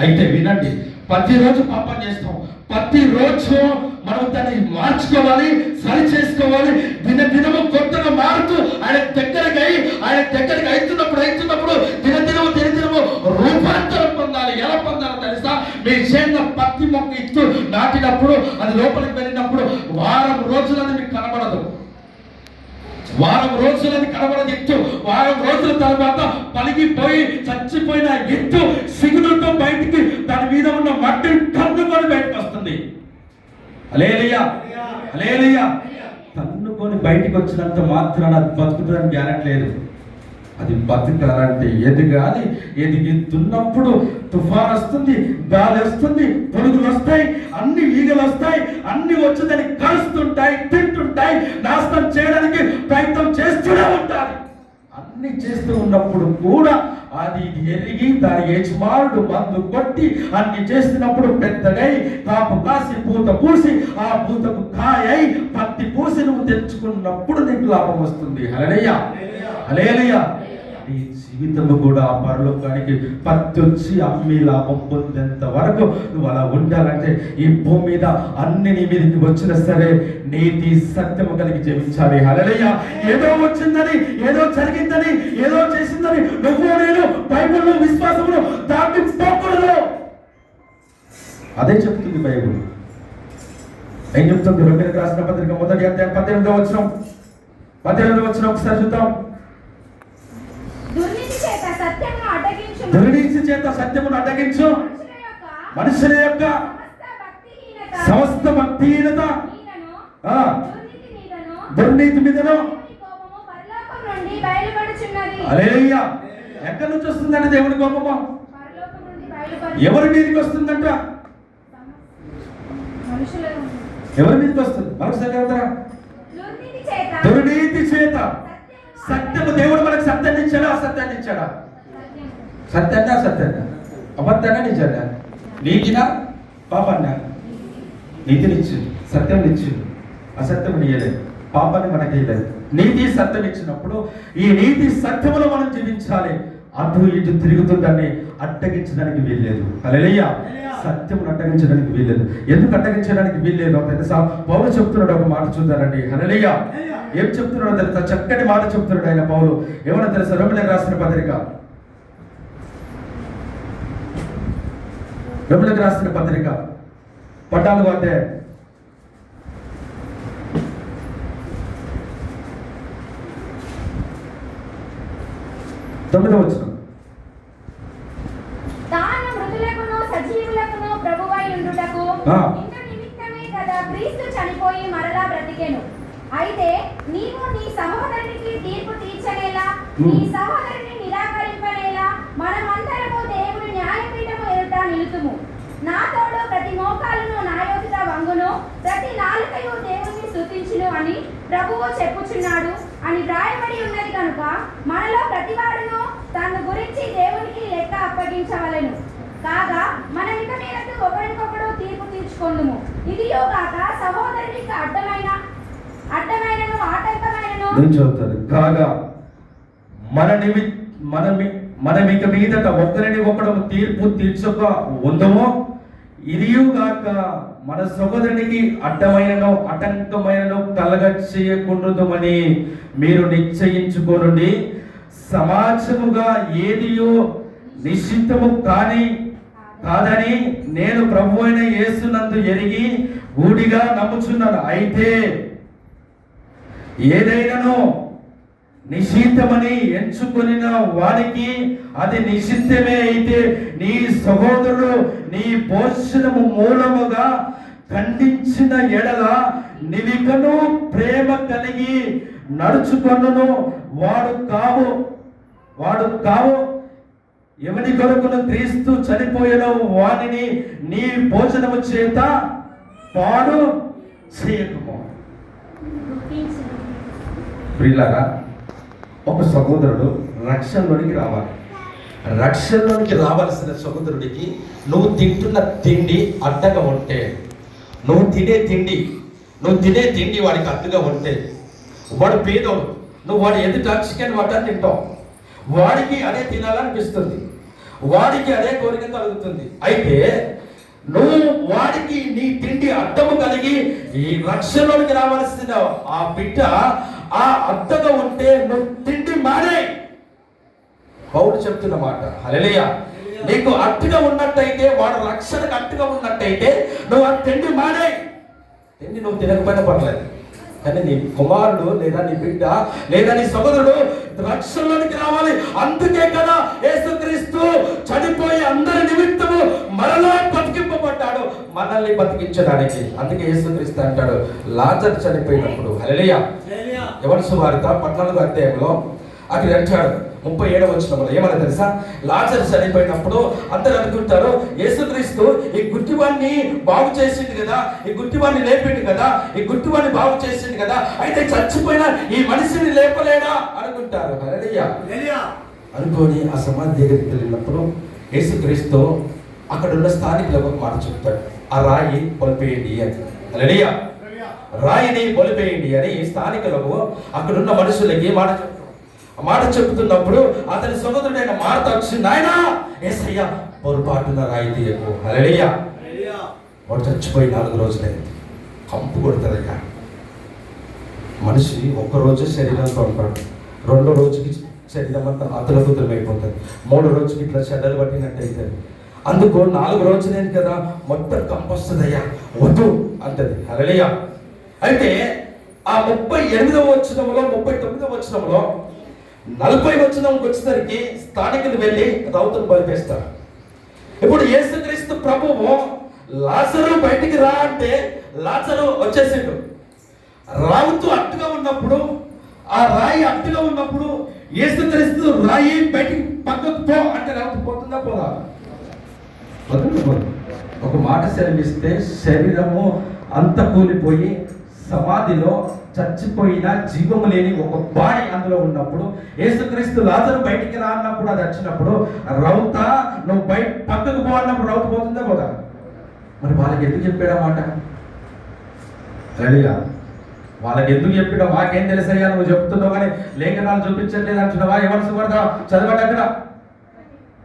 అయితే వినండి, ప్రతిరోజు పాపం చేస్తాం. ప్రతిరోజు మనం దాన్ని మార్చుకోవాలి, సరి చేసుకోవాలి. దినదినము కొత్తగా మారుతూ ఆయన దగ్గరికి అవుతున్నప్పుడు దినదినము రూపాంతరం పొందాలి. ఎలా పొందాలో తెలుసా? మీ చేతిలో పత్తి మొక్క ఇత్తు నాటినప్పుడు, అది లోపలికి వెళ్ళినప్పుడు వారం రోజులని మీకు కనబడదు. వారం రోజులని కనబడదు ఎత్తు. వారం రోజుల తర్వాత పలిగిపోయి చచ్చిపోయిన ఎత్తు సిగురుతో బయటికి దాని మీద ఉన్న మట్టిని తన్నుకొని బయటకు వస్తుంది. హల్లెలూయా, హల్లెలూయా. తన్నుకొని బయటికి వచ్చినంత మాత్రాన అది బతుకుతుందని గ్యారెంటీ లేదు. అది బతకాలంటే ఎదగాలి. ఎదుగుతున్నప్పుడు తుఫాన్ వస్తుంది, గాలి వస్తుంది, పురుగులు వస్తాయి, అన్ని ఈగలు వస్తాయి, అన్ని వచ్చి దాన్ని కలుస్తుంటాయి, తింటుంటాయి, నాశనం చేయడానికి ప్రయత్నం చేస్తూనే ఉంటాయి. అన్ని చేస్తూ ఉన్నప్పుడు కూడా అది ఎరిగి దాని యజమానుడు మందు కొట్టి అన్ని చేస్తున్నప్పుడు పెద్దగై కాపు కాసి పూత పూసి ఆ పూతకు కాయై పత్తి పూసి నువ్వు తెచ్చుకున్నప్పుడు నీకు లాభం వస్తుంది. హల్లెలూయా, హల్లెలూయా. నీ జీవితము కూడా ఆ పరలోకానికి పత్తి వచ్చి అమ్మి లాభం పొందేంత వరకు నువ్వు అలా ఉండాలంటే ఈ భూమి మీద అన్ని నీ మీదకి వచ్చినా సరే నీతి సత్యము కలిగి జీవించాలి. హల్లెలూయా. ఏదో వచ్చిందని, ఏదో జరిగిందని, ఏదో చేసిందని నువ్వు నేను బైబిల్లో విశ్వాసమును దాటి పోకూడదు. అదే చెప్తుంది బైబిల్. ఏం చెప్తుంది? రోమీయులకు రాసిన పత్రిక 1వ అధ్యాయం 18వ వచనం ఒకసారి చూద్దాం. దుర్నీతి చేత సత్యమును అడ్డగించు మనుషుల యొక్క సమస్త భక్తిహీనత, దుర్నీతి మీదను. హల్లెలూయా. ఎక్కడి నుంచి వస్తుందంటే దేవుని కోపము ఎవరి మీదకి వస్తుందంట? ఎవరి మీదకి వస్తుంది? మరొకసారి చెప్తారా? దుర్నీతి చేత. సత్యము, దేవుడు మనకు సత్యాన్ని ఇచ్చాడా, అసత్యాన్ని ఇచ్చాడా? సత్యాన్ని, అసత్యాన్ని, అబద్ధాన్ని, నిజాన్ని, నీతినా పాపాన్న? నీతినిచ్చు, సత్యం ఇచ్చు, అసత్యం ఇయ్యలేదు, పాపాన్ని మనకి ఇయ్యలేదు. నీతి సత్యం ఇచ్చినప్పుడు ఈ నీతి సత్యములో మనం జీవించాలి. అటు ఇటు తిరుగుతుందాన్ని అడ్డగించడానికి వీల్లేదు. హల్లెలూయా. సత్యమును అడ్డగించడానికి వీల్లేదు. ఎందుకు అడ్డగించడానికి వీల్లేదు తెలుసా? పౌలు చెప్తున్నాడు, ఒక మాట చూద్దారండి. హల్లెలూయా. ఏం చెప్తున్నాడో తెలుసా? చక్కటి మాట చెప్తున్నాడు ఆయన పౌలు. ఏమన్నా తెలుసా? రోమీయులకు రాసిన పత్రిక 14వ అధ్యాయం 9వ వచనం. తాను మృతులకును సజీవులకును ప్రభువై ఉండుటకు ఇందు నిమిత్తమే కదా క్రీస్తు చనిపోయి మరలా బ్రతికెను. అయితే నీవు నీ సహోదరునికి తీర్పు తీర్చనేలా, నీ సహోదరుని నిరాకరింపనేలా మనమందరము దేవుని న్యాయపీఠము ఎదుట నిలుతుము. నా తోడు ప్రతి మోకాలును నా యొద్ద వంగును, ప్రతి నాలుకయు దేవుని స్తుతించును అని ప్రభువు చెప్పుచున్నాడు అని వ్రాయబడి ఉన్నది కనుక మనలో ప్రతివాడును తన గురించి దేవునికి లెక్క అప్పగించవలెను. కాగా మనం ఇక మీదట ఒకరికొకడు తీర్పు తీర్చుకొందుము. ఇదియో కాక సహోదరునికి అడ్డమైనను ఆటంకమైనను కాగా మనం ఇక మీదట ఒకరిని ఒకడు తీర్పు తీర్చక ఉందమో, ఇదియుగాక మన సహోదరునికి అడ్డమైనను ఆటంకమైనను కలగ చేయకుండుమని మీరు నిశ్చయించుకోనండి. సమాజముగా ఏదియో నిశ్చితము కాదని నేను ప్రభు అయిన యేసునందు ఎరిగి గూడిగా నమ్ముచున్నాను. అయితే ఏదైనాను నిషిద్ధమని ఎంచుకొనిన వానికి అది నిషిద్ధమే అయితే నీ సహోదరుడు నీ భోజనము మూలముగా ఖండించిన ఎడల నివికను ప్రేమ కలిగి నడుచుకొనును వాడు కావు ఎవని కొరకును క్రీస్తు చనిపోయిన వానిని నీ భోజనము చేత పాడు చేయకుము. ప్రియులారా, ఒక సహోదరుడు రక్షణలోనికి రావాలి. రక్షణలోనికి రావాల్సిన సహోదరుడికి నువ్వు తింటున్న తిండి అడ్డగా ఉంటే, నువ్వు తినే తిండి వాడికి అడ్డుగా ఉంటే, వాడు పేదోడు, నువ్వు వాడు ఎదుట చికెన్ మటన్ తింటావు, వాడికి అదే తినాలనిపిస్తుంది, వాడికి అదే కోరిక కలుగుతుంది. అయితే నువ్వు వాడికి నీ తిండి అడ్డము కలిగి ఈ రక్షణలోనికి రావాల్సిన ఆ బిడ్డ ఆ అడ్డగా ఉంటే నువ్వు తిండి మానే. పౌలు చెప్తున్న మాట. హల్లెలూయా. నీకు అట్టుగా ఉన్నట్టయితే, వాడు రక్షణకు అట్టుగా ఉన్నట్టయితే నువ్వు ఆ తిండి మానే. తిండి నువ్వు తినకపోయినా పర్లేదు, కానీ నీ కుమారుడు లేదా నీ బిడ్డ లేదా నీ సోదరుడు రక్షణలోనికి రావాలి. అందుకే కదా యేసుక్రీస్తు చనిపోయి అందరి నిమిత్తము మరలా బతికింపబడ్డాడు, మనల్ని బతికించడానికి. అందుకే యేసుక్రీస్తు అంటాడు, లాజరు చనిపోయినప్పుడు, హల్లెలూయా, యోహాను సువార్త 14వ అధ్యాయంలో అక్కడ అంటాడు 37వ వచనంలో ఏమన్నా తెలుసా? లాజరు చనిపోయినప్పుడు అందరూ అనుకుంటారు, యేసుక్రీస్తు ఈ గుడ్డివాణ్ణి బాగు చేసిండు కదా, ఈ గుడ్డివాణ్ణి లేపిండు కదా, ఈ గుడ్డివాణ్ణి బాగు చేసిండు కదా, అయితే చచ్చిపోయిన ఈ మనిషిని లేపలేడా అనుకుంటారు. హల్లెలూయా అనుకోని ఆ సమాధి దగ్గరికి వెళ్ళినప్పుడు యేసుక్రీస్తు అక్కడ ఉన్న స్థానికులకు ఒక మాట చెప్తాడు, ఆ రాయి పొలిపేయండి అని. హల్లెలూయా, రాయిని పొలిపేయండి అని స్థానికులకు అక్కడున్న మనుషులకి మాట చెప్తాడు. ఆ మాట చెప్తున్నప్పుడు అతని సోదరుడైన మార్త వచ్చి, నాయనా యేసయ్య పొరపాటున రాయి తీయకు. హల్లెలూయా, వాడు చచ్చిపోయి 4 రోజులైంది. కంపు కొడుతుందయ్యా. మనిషి ఒక్కరోజు శరీరంతో ఉంటాడు, 2వ రోజుకి శరీరం అంతా అతలకుతలమైపోతుంది, 3వ రోజుకి ఇట్లా చెడ్డలు పట్టినట్టు అవుతుంది. అందుకు 4 రోజులైంది కదా, మొత్తం కంపు వస్తుందయ్యా, వద్దు అంటది. హల్లెలూయా. అయితే ఆ 38వ వచనంలో 39వ వచనంలో 40వ వచనంకి వచ్చేసరికి స్థానికులు వెళ్ళి రౌతును బలిపేస్తారు. ఇప్పుడు యేసుక్రీస్తు ప్రభువు లాజరు బయటికి రా అంటే లాజరు వచ్చేసిండు. రావుతూ అట్టుగా ఉన్నప్పుడు, ఆ రాయి అట్టుగా ఉన్నప్పుడు యేసుక్రీస్తు రాయి బయటికి పక్కకు పో అంటే రావుతూ పోతుందా పోదా? ఒక మాట సెలవిస్తే శరీరము అంత కూలిపోయి సమాధిలో చచ్చిపోయిన జీవము లేని ఒక బాడీ అందులో ఉన్నప్పుడు యేసుక్రీస్తు లాజరు బయటికి రా అన్నప్పుడు అది వచ్చినప్పుడు రౌత నువ్వు బయట పక్కకు పో అన్నప్పుడు రౌత పోతుందా పోదా? మరి వాళ్ళకి ఎందుకు చెప్పాడా మాట? రెడీగా వాళ్ళకి ఎందుకు చెప్పాడో మాకేం తెలుసయ్యా, నువ్వు చెప్తున్నావు కానీ లేఖనాలు చూపించట్లేదు అంటున్నావా? ఎవరు సువార్త చదవండి అక్కడ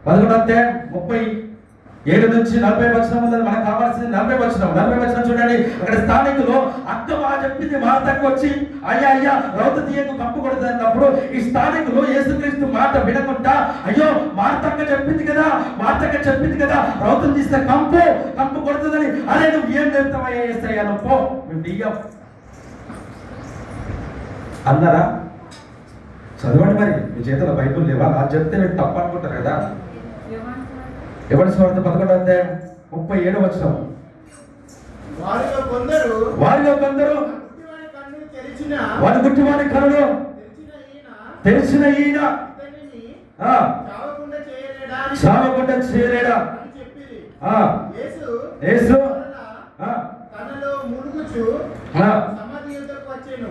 11వ అధ్యాయం 37 నుంచి 40 వచనం ఉన్నది. మనకు కావాల్సింది 40 వచనం. 40 వచనం చూడండి. అక్కడ స్థానికులు అక్క మా చెప్పింది మార్తకు వచ్చి, అయ్యా అయ్యా రౌత తీయకు కంపు కొడుతుంది అన్నప్పుడు ఈ స్థానికులు యేసుక్రీస్తు మాట వినకుండా, అయ్యో మార్తక్క చెప్పింది కదా, మార్తక్క చెప్పింది కదా, రౌతను తీస్తే కంపు కొడుతుందని, అరే నువ్వు ఏం చెప్తావయ్యా యేసయ్యా, నువ్వు పో, మేము దియ్యం అన్నారా? చదవండి మరి, మీ చేతిలో బైబుల్ లేవా? అది చెప్తే మీరు తప్పు అనుకుంటారు కదా. యోహాను సువార్త 11వ అధ్యాయం 37వ వచనం. వారిలో కొందరు వారి గుడ్డివాని కన్నులు తెరిచిన ఈయన చావకుండా చేయలేడా? యేసు తనలో మునుగుచు సమాధి యుద్ధకు వచ్చెను.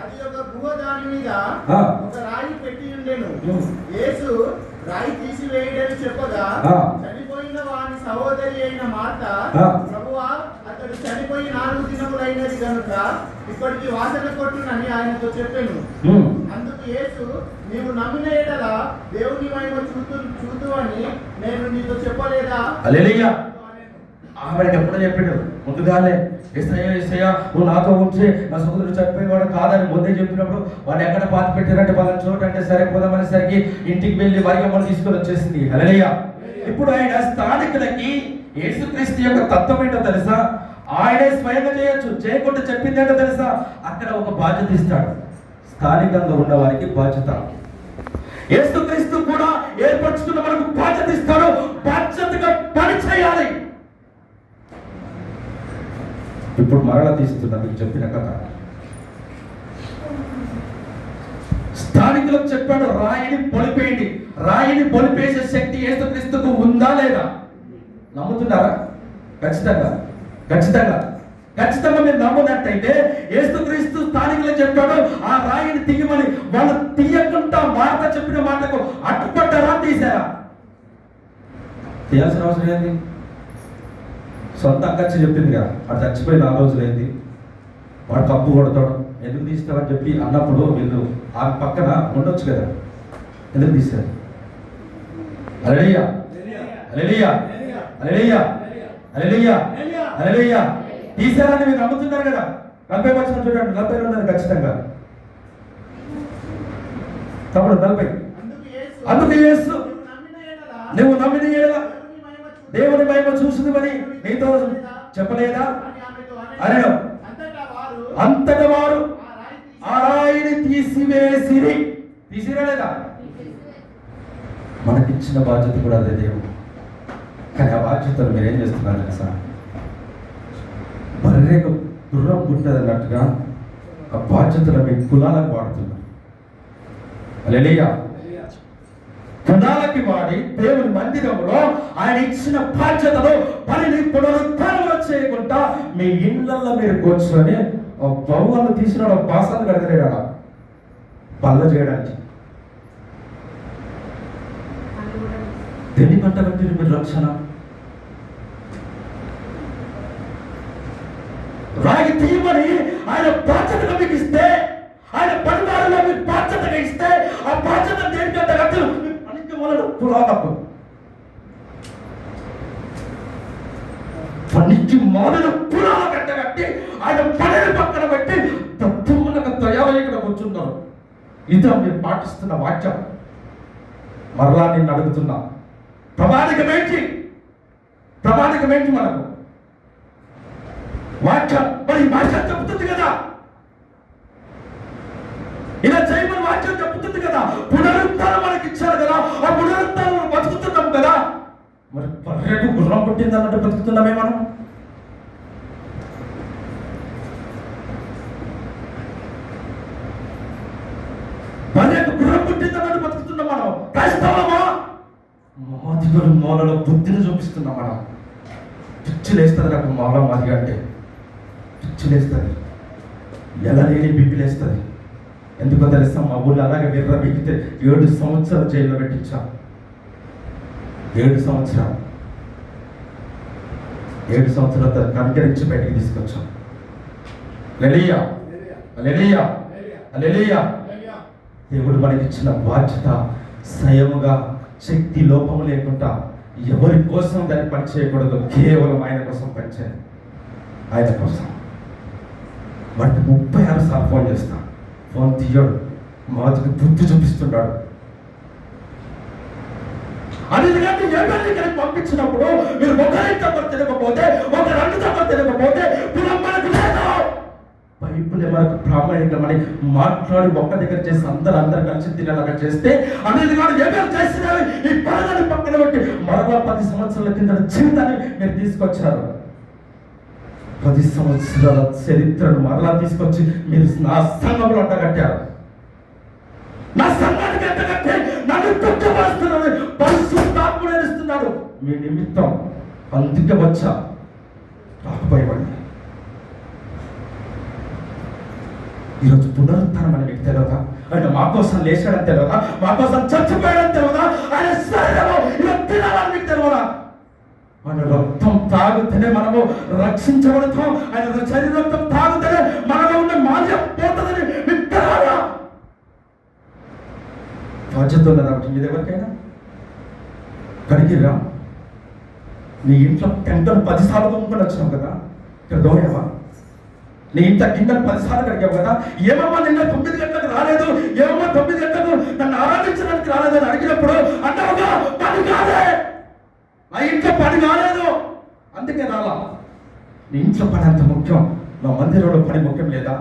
అది ఒక గుహ, దాని మీద ఒక రాయి పెట్టి ఉండెను. యేసు రాయి తీసివేయడని చెప్పగా చనిపోయిన వాని సహోదరి అయిన మార్త, ప్రభువా అతడు చనిపోయి 4 దినములైనది కనుక ఇప్పటికి వాసన కొట్టునని ఆయనతో చెప్పెను. అందుకు యేసు, నీవు నమ్మిన ఎడల దేవుని మహిమ చూతు అని నేను నీతో చెప్పలేదా? హల్లెలూయా. ఆమెకి ఎప్పుడో చెప్పాడు ముందుగానే, యేసయ్య నువ్వు నాతో ఉంచి నా సోదరుడు చనిపోయేవాడు కాదని ముందే చెప్పినప్పుడు వాడు ఎక్కడ పాతి పెట్టారంటే వాళ్ళ చోటు అంటే సరే పోదామనేసరికి ఇంటికి వెళ్ళి మరియమ్మను తీసుకొని వచ్చేసింది. హల్లెలూయా. ఇప్పుడు ఆయన స్థానికులకి యేసుక్రీస్తు యొక్క తత్వం ఏంటో తెలుసా? ఆయనే స్వయంగా చేయొచ్చు, చేయకుండా చెప్పింది ఏంటో తెలుసా? అక్కడ ఒక బాధ్యత ఇస్తాడు, స్థానికంగా ఉన్న వారికి బాధ్యత. యేసుక్రీస్తు కూడా ఏర్పరచుకున్న మనకు బాధ్యత ఇస్తాడు, బాధ్యతగా పని చేయాలి. ఇప్పుడు మరలా తీస్తున్నా మీకు చెప్పిన కథ. స్థానికులకు చెప్పాడు, రాయిని పొలిపేయండి. రాయిని పొలిపేసే శక్తి యేసుక్రీస్తుకు ఉందా లేదా? నమ్ముతున్నారా? ఖచ్చితంగా మీరు నమ్మునట్టయితే యేసుక్రీస్తు స్థానికులకు చెప్పాడు ఆ రాయిని తీయమని. వాళ్ళు తీయకుండా మార్త చెప్పిన మాటకు అడ్డుపడ్డారా, తీసారా? తీయాల్సిన అవసరం ఏంది? సొంత అక్కచ్చి చెప్పిందిగా, వాడు చచ్చిపోయి 4 రోజులైంది, వాడు కప్పు కొడతాడు, ఎందుకు తీస్తారని చెప్పి అన్నప్పుడు వీళ్ళు ఆ పక్కన ఉండొచ్చు కదా, ఎందుకు తీస్తారు? హల్లెలూయా, హల్లెలూయా, హల్లెలూయా, హల్లెలూయా, హల్లెలూయా. తీసారని మీరు నమ్ముతున్నారు కదా. 40 వచనం చూడండి, 40 ఉన్నది ఖచ్చితంగా. తప్పుడు 40. అందుకు యేసు, నువ్వు నమ్మిన ఎడల దేవుని మహిమ చూసిందని నీతో చెప్పలేదా? అనడం. అంతటా వారు తీసివేసిరి. తీసివేయలేదా? మనకిచ్చిన బాధ్యత కూడా అదే దేవుడు. కానీ ఆ బాధ్యతలు మీరేం చేస్తున్నారు తెలుసా? బర్రెకు గుర్రం పుట్టదు అన్నట్టుగా ఆ బాధ్యతలు మీ కులాలకు వాడుతున్నారు. హల్లెలూయా. కులాలకి వాడి దేవుని మందిరంలో ఆయన ఇచ్చిన బాధ్యతలు పనిని పునరుద్ధరణ చేయకుండా మీ ఇళ్లలో మీరు కూర్చొని బొమ్మలు తీసిన బాసాలు కడగలేడా పల్ల చేయడానికి. దేని పంట కట్టిన మీరు రక్షణ? రాగి తీయమని ఆయన బాధ్యతగా మీకు ఇస్తే, ఆయన పరివారంలో మీకు బాధ్యతగా ఇస్తే, ఆ బాధ్యత దేనికంత కట్టలు పనికి మొదలు పురాణపు పనికి మొదలు పురాణ కట్టగట్టి ఆయన పనిని పక్కన పెట్టి తత్వమునకు తయారు ఇక్కడ కూర్చున్నారు. ఇదే మీరు పాటిస్తున్న వాక్యం. మరలా నిన్ను అడుగుతున్నా, ప్రమాణికమేంటి మనకు వాక్యం? మరి వాక్యం చెప్తుంది కదా, ఇలా చేయమని వాక్యం చెప్తుంది కదా, పునరుద్ధరణ మనకి ఇచ్చారు కదా, ఆ పునరుద్ధరణ మనం బతుకుతున్నాం కదా. మరి పర్రెకు గుర్రం పుట్టింది అన్నట్టు బతుకుతున్నామే మనం? పర్రెకు గుర్రం పుట్టింది అన్నట్టు బతుకుతున్నాం మనం. క్రైస్తవమా? మాదిగలు మూలలో బుద్ధిని చూపిస్తున్నాం మనం. పిచ్చిలేస్తుంది నాకు మూల మాదిగ అంటే, పిచ్చిలేస్తుంది, ఎలా లేని బిప్పిలేస్తుంది. ఎందుకో తెలుసా? మా ఊళ్ళో అలాగే విర్ర బిగితే 7 సంవత్సరాలు జైల్లో పెట్టించా. 7 సంవత్సరాలు కనికరించి బయటికి తీసుకొచ్చాం. హల్లెలూయా, హల్లెలూయా, హల్లెలూయా. దేవుడు మనకి ఇచ్చిన బాధ్యత స్వయముగా శక్తి లోపము లేకుండా ఎవరి కోసం దాన్ని పని చేయకూడదు. కేవలం ఆయన కోసం పనిచేయాలి, ఆయన కోసం. వాటికి 36 సార్లు ఫోన్ చేస్తా, ఫోన్ తీయడు. మాదికి బుద్ధి చూపిస్తున్నాడు. అందుకంటే ఎవరిని పంపించినప్పుడు మీరు ఒకరి తప్ప తినకపోతే, ఒక 2 తప్ప తినకపోతే మనకు లేదు. బైబిల్ మనకు ప్రామాణికమని మాట్లాడి ఒక్క దగ్గర చేసి అందరూ కలిసి తినేలాగా చేస్తే, అనేది కాదు ఎవరు చేసినవి ఈ పనులను పక్కన పెట్టి మరలా 10 సంవత్సరాల కింద జీవితాన్ని మీరు తీసుకొచ్చారు. 10 సంవత్సరాల చరిత్రను మరలా తీసుకొచ్చి మీరు నా సంఘంలో అంటగట్టారు. నా సంఘానికి అంటగట్టి నన్ను దుఃఖపరుస్తున్నాడు. పరిశుద్ధాత్ముడు ఏడుస్తున్నాడు మీ నిమిత్తం. అందుకే వచ్చా, రాకపోయేవాడిని. ఈరోజు పునరుద్ధరణ అని మీకు తెలియదా? ఆయన మా కోసం లేచాడని తెలియదా? మా కోసం చచ్చిపోయాడని తెలియదా? ఆయన శరీరము ఇలా తినాలని మీకు తెలియదా? ఆయన రక్తం తాగుతూనే మనము రక్షించబడతాం. ఆయన శరీర రక్తం తాగుతూనే మనలో ఉన్న మాల్యం పోతుందని మీకు తెలియదా? బాధ్యత ఉన్నదా మీద ఎవరికైనా? కడిగిరా? నీ ఇంట్లో టెంటలు 10 సార్లు తోముకొని వచ్చినావు కదా, ఇక్కడ దోమేవా? నీ ఇంట్లో గిన్నెలు 10 సార్లు కడిగావు కదా. ఏమమ్మా నిన్న 9 గంటలకు రాలేదు, ఏమమ్మా 9 గంటలకు నన్ను ఆరాధించడానికి రాలేదని అడిగినప్పుడు అంటావుగా, పని కాదే, నా ఇంట్లో పని కాలేదు అందుకే రాలా. నీ ఇంట్లో పని అంత ముఖ్యం, నా మందిరంలో పని ముఖ్యం లేదా?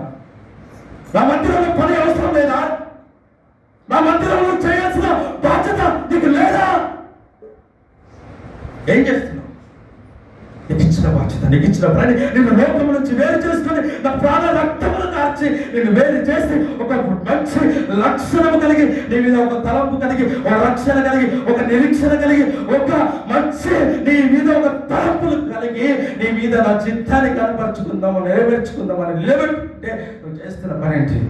నా మందిరంలో పని అవసరం లేదా? నా మందిరంలో చేయాల్సిన బాధ్యత నీకు లేదా? ఏం చేస్తున్నావు? నీకు ఇచ్చిన బాధ్యత, నీకు ఇచ్చిన పని, నిన్ను లోకం నుంచి వేరు చేసుకొని నా ప్రాణ రక్తములు కార్చి నిన్ను వేరు చేసి ఒక మంచి లక్షణము కలిగి, నీ మీద ఒక తలంపు కలిగి, ఒక రక్షణ కలిగి, ఒక నిరీక్షణ కలిగి, ఒక మంచి నీ మీద ఒక తలంపులు కలిగి, నీ మీద నా చిత్తాన్ని కనపరుచుకుందాము, నెరవేర్చుకుందామని నిలబెట్టే నువ్వు చేస్తున్న పని ఏంటి?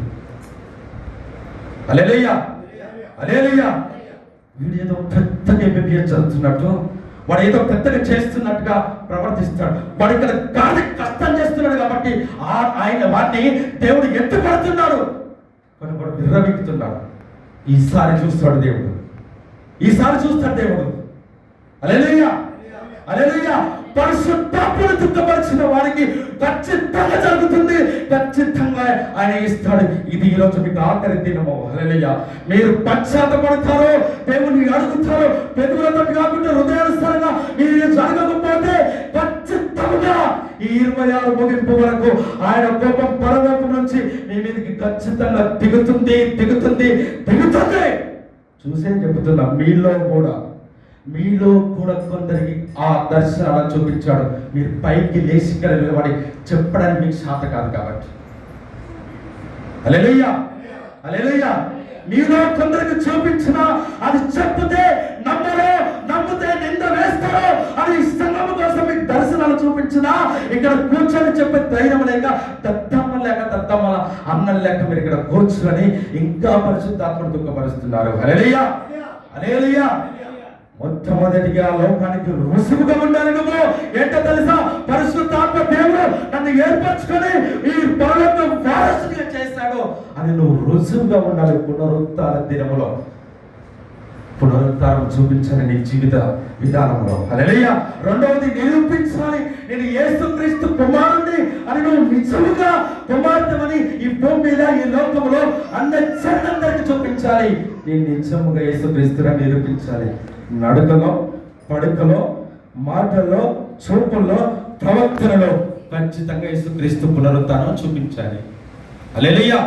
హల్లెలూయా, హల్లెలూయా. వీడు ఏదో పెద్దగా ఎంబీబీఎస్ చదువుతున్నట్టు, వాడు ఏదో పెద్దగా చేస్తున్నట్టుగా ప్రవర్తిస్తాడు. వాడు ఇక్కడ కాదు కష్టం చేస్తున్నాడు కాబట్టి ఆయన వాడిని దేవుడు ఎత్తుపడుతున్నాడు, కానీ వాడు విర్రవీగుతున్నాడు. ఈసారి చూస్తాడు దేవుడు, ఈసారి చూస్తాడు దేవుడు. హల్లెలూయా, హల్లెలూయా. పరిశుద్ధాత్మను దుఃఖపరిచిన వారికి ఖచ్చితంగా జరుగుతుంది, ఖచ్చితంగా ఆయన ఇస్తాడు. ఇది ఈరోజు మీకు ఆఖరి దినము. హల్లెలూయా. మీరు పశ్చాత్తపడతారో, దేవుని అడుగుతారో, పెదవులతో కాకుండా హృదయానుసారంగా మీరు జరగకపోతే ఖచ్చితంగా ఈ 26 ముగింపు వరకు ఆయన కోపం పరలోకం నుంచి మీ మీదకి ఖచ్చితంగా దిగుతుంది. చూసే చెబుతున్నా, మీలో కూడా కొందరికి ఆ దర్శనాలను చూపించాడు. మీరు పైకి లేచి ఇక్కడ నిలబడి చెప్పడానికి మీకు శాత కాదు కాబట్టి. హల్లెలూయా, హల్లెలూయా. మీలో కొందరికి చూపించిన అది చెప్తే నమ్మితే నింద వేస్తారో అది సంఘం కోసం మీకు దర్శనాలు చూపించిన ఇక్కడ కూర్చొని చెప్పే ధైర్యం లేక దత్తమ్మల అన్నం లేక మీరు ఇక్కడ కూర్చొని ఇంకా పరిశుద్ధాత్మను దుఃఖపరుస్తున్నారు. హల్లెలూయా, హల్లెలూయా. మొట్టమొదటిగా లోకానికి రుసుముగా ఉండాలి. నువ్వు ఏంటో తెలుసా? పరిశుద్ధాత్మ దేవుడు నన్ను ఏర్పరచుకొని ఈ పరలోకం వారసుడిగా చేశాడు అని నువ్వు రుజువుగా ఉండాలి. పునరుద్ధారం చూపించాలి నీ జీవిత విధానంలో. హల్లెలూయా. రెండవది, నిరూపించాలి నేను యేసుక్రీస్తు కుమారుడిని అని నువ్వు నిజముగా కుమార్తెమని ఈ భూమి మీద ఈ లోకంలో అందరికీ చూపించాలి. నేను నిజముగా యేసుక్రీస్తుగా నిరూపించాలి. నడకలో, పడుకలో, మాటల్లో, చూపుల్లో, ప్రవర్తనలో ఖచ్చితంగా యేసుక్రీస్తు పునరుద్ధానం చూపించాలి. హల్లెలూయా,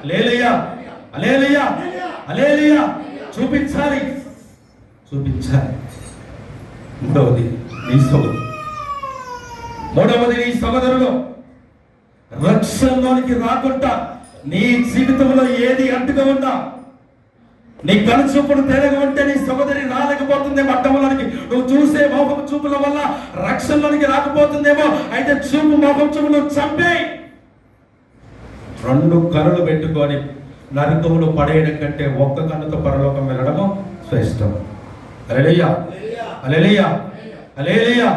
హల్లెలూయా, హల్లెలూయా, హల్లెలూయా. చూపించాలి. మూడవది నీ సహోదరులు రక్షణలోనికి రాకుండా నీ జీవితంలో ఏది అడ్డుగా ఉన్నా, నీ కనుచూపుడు తేలిగా ఉంటే నీ సహోదరి రాలేకపోతుందేమో అడ్డములోనికి. నువ్వు చూసే మోహం చూపుల వల్ల రక్షణలోనికి రాకపోతుందేమో. అయితే చూపు మోహం చూపులు చంపే 2 కనులు పెట్టుకొని నరకములు పడేయడం కంటే ఒక్క కన్నుతో పరలోకం వెళ్ళడము శ్రేష్టం. హల్లెలూయా, హల్లెలూయా, హల్లెలూయా.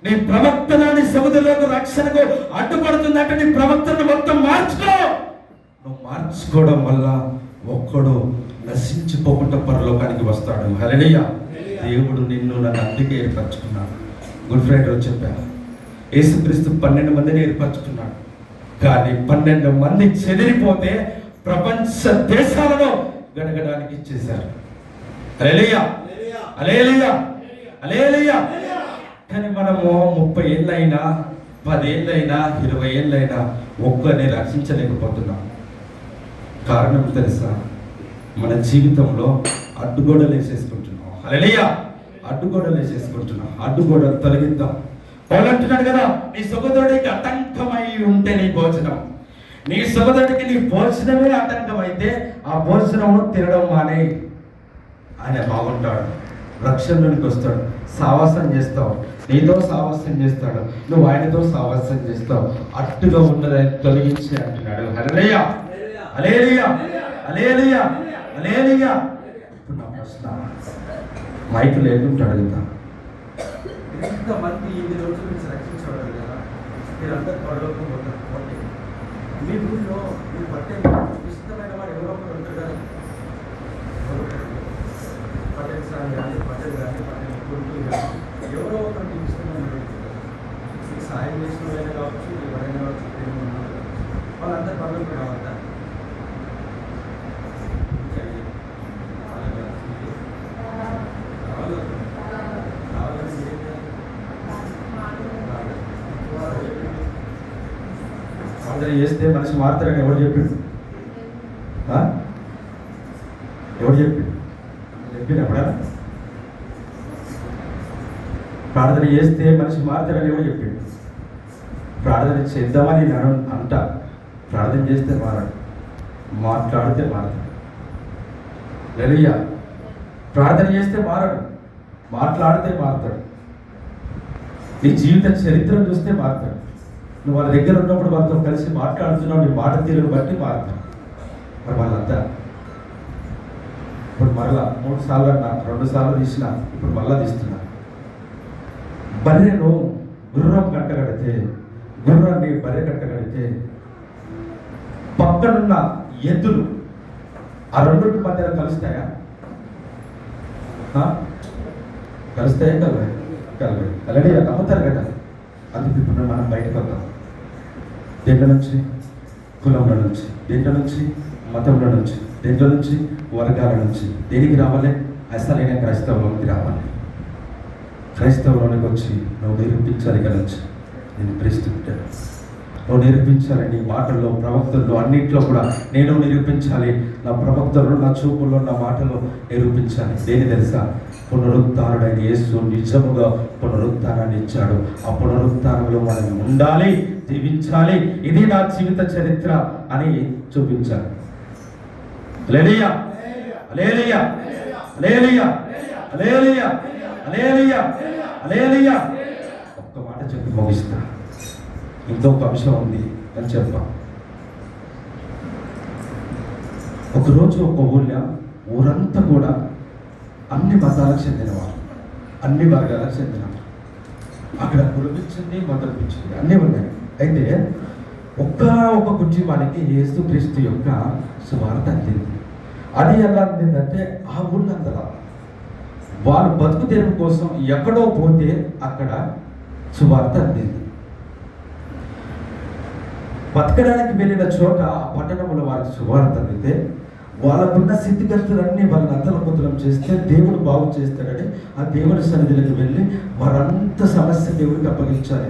నీ ప్రవర్తన నీ సముద్రంలో రక్షణకు అడ్డుపడుతుందంటే నీ ప్రవర్తన మొత్తం మార్చుకో. నువ్వు మార్చుకోవడం వల్ల ఒక్కడు నశించిపోకుండా పరలోకానికి వస్తాడు. హల్లెలూయా. దేవుడు నన్ను అందుకే ఏర్పరచుకున్నాడు. గుడ్ ఫ్రైడే చెప్పాను, యేసుక్రీస్తు 12 మందిని ఏర్పరచుకున్నాడు. కానీ 12 మంది చెదిరిపోతే ప్రపంచ దేశాలలో గడగడానికి ఇచ్చేశారు. హల్లెలూయా, హల్లెలూయా, హల్లెలూయా. కానీ మనము 30 ఏళ్ళైనా 10 ఏళ్ళైనా 20 ఏళ్ళైనా ఒక్కరిని రక్షించలేకపోతున్నాం. కారణం తెలుసా? మన జీవితంలో అడ్డుగోడలు వేసేసుకుంటున్నాం. హల్లెలూయా, అడ్డుగోడలు వేసేసుకుంటున్నాం. అడ్డుగోడలు తొలగిద్దాం. పౌలు అంటున్నాడు కదా, నీ సహోదరుడికి ఆటంకమై ఉంటే నీ భోజనం, నీ సహోదరుడికి నీ భోజనమే ఆటంకం అయితే ఆ భోజనము తినడం మానే. ఆయన బాగుంటాడు, రక్షణలోనికి వస్తాడు, సావాసం చేస్తావు, నీతో సావాసం చేస్తాడు, నువ్వు ఆయనతో సావాసం చేస్తావు. అట్టుగా ఉన్నదని తొలగించి అంటున్నాడు. హల్లెలూయా, హల్లెలూయా, హల్లెలూయా, హల్లెలూయా. ఇప్పుడు నా ప్రశ్న, మైకు లేకుంటే అడుగుతా, ఇంతమంది ఇన్ని రోజుల నుంచి రక్షించబడారు కదా, మీరందరూ పరలోకం పోతారు. మీ ఊళ్ళో మీరు పట్టే ఇష్టమైన వాడు ఎవరో ఒకరు ఉంటారు కదా, పటేల్ సార్ కానీ పటేల్ కొడుకులు కానీ ఎవరో ఒకరు మీకు ఇష్టమైన మీకు సాయం చేసిన వాళ్ళైనా కావచ్చు, ఎవరైనా కావచ్చు, వాళ్ళందరూ పరలోకం రావద్దా? ప్రార్థన చేస్తే మనిషి మారుతారని ఎవరు చెప్పిండు? ఎవరు చెప్పినప్పుడా? ప్రార్థన చేస్తే మనిషి మారుతారని ఎవరు చెప్పిండు? ప్రార్థన చేద్దామని నేను అంట, ప్రార్థన చేస్తే మారాడు, మాట్లాడితే మారడు. హల్లెలూయా. ప్రార్థన చేస్తే మారడు, మాట్లాడితే మారుతాడు. నీ జీవిత చరిత్ర చూస్తే మారుతాడు. నువ్వు వాళ్ళ దగ్గర ఉన్నప్పుడు వాళ్ళతో కలిసి మాట్లాడుతున్నావు, నీ మాట తీరును బట్టి మారుతావు. మరి వాళ్ళంతా ఇప్పుడు మరలా 3 సార్లు అన్నా, 2 సార్లు తీసిన, ఇప్పుడు మళ్ళా తీస్తున్నా. బర్రెను గుర్రం కట్టగడితే, గుర్రాన్ని బర్రె కట్టగడితే పక్కనున్న ఎద్దులు ఆ 2 మధ్యలో కలుస్తాయా? కలుస్తాయా? కలవే. అలాగే నమ్ముతారు కదా. అందుకు ఇప్పుడు మనం బయటకు వద్దాం. దేంట్లో నుంచి? కులంలో నుంచి, దేంట్లో నుంచి? మతంలో నుంచి, దేంట్లో నుంచి? వర్గాల నుంచి. దేనికి రావాలి? అసలైన క్రైస్తవంలోకి రావాలి. క్రైస్తవంలోనికి వచ్చి నువ్వు నిరూపించాలి. ఇక్కడ నుంచి నేను క్రీస్తు బిడ్డను. నువ్వు నిరూపించాలి. నీ మాటల్లో, ప్రవక్తల్లో, అన్నింటిలో కూడా నేను నిరూపించాలి. నా ప్రవక్తలు, నా చూపుల్లో, నా మాటలో నిరూపించాలి. దేని తెలుసా? పునరుత్థానుడైన యేసు నిజముగా పునరుత్థానాన్ని ఇచ్చాడు. ఆ పునరుత్థానంలో మనం ఉండాలి, జీవించాలి. ఇది నా జీవిత చరిత్ర అని చూపించాలి. హల్లెలూయా, హల్లెలూయా, హల్లెలూయా, హల్లెలూయా, హల్లెలూయా, హల్లెలూయా. ఒక్క మాట చెప్పి ముగిస్తా. ఇంకొక అంశం ఉంది అని చెప్పా. ఒకరోజు ఒక ఊరంతా కూడా అన్ని మతాలకు చెందినవారు, అన్ని వర్గాలకు చెందినవారు. అక్కడ కురిపించింది, మతపించింది, అన్నీ ఉన్నాయి. అయితే ఒక కుటుంబానికి యేసుక్రీస్తు యొక్క సువార్త అందింది. అది ఎలా అందిందంటే, ఆ ఊళ్ళందరూ వాళ్ళు బతుకు తెరువు కోసం ఎక్కడో పోతే అక్కడ సువార్త అందింది. బతకడానికి వెళ్ళిన చోట ఆ పట్టణంలో వారికి సువార్త అందితే, వాళ్ళకున్న స్థితిగతులన్నీ వాళ్ళని అతలకుతలం చేస్తే దేవుడు బాగు చేస్తాడని ఆ దేవుని సన్నిధిలోకి వెళ్ళి వారంత సమస్య దేవుడికి అప్పగించాలి.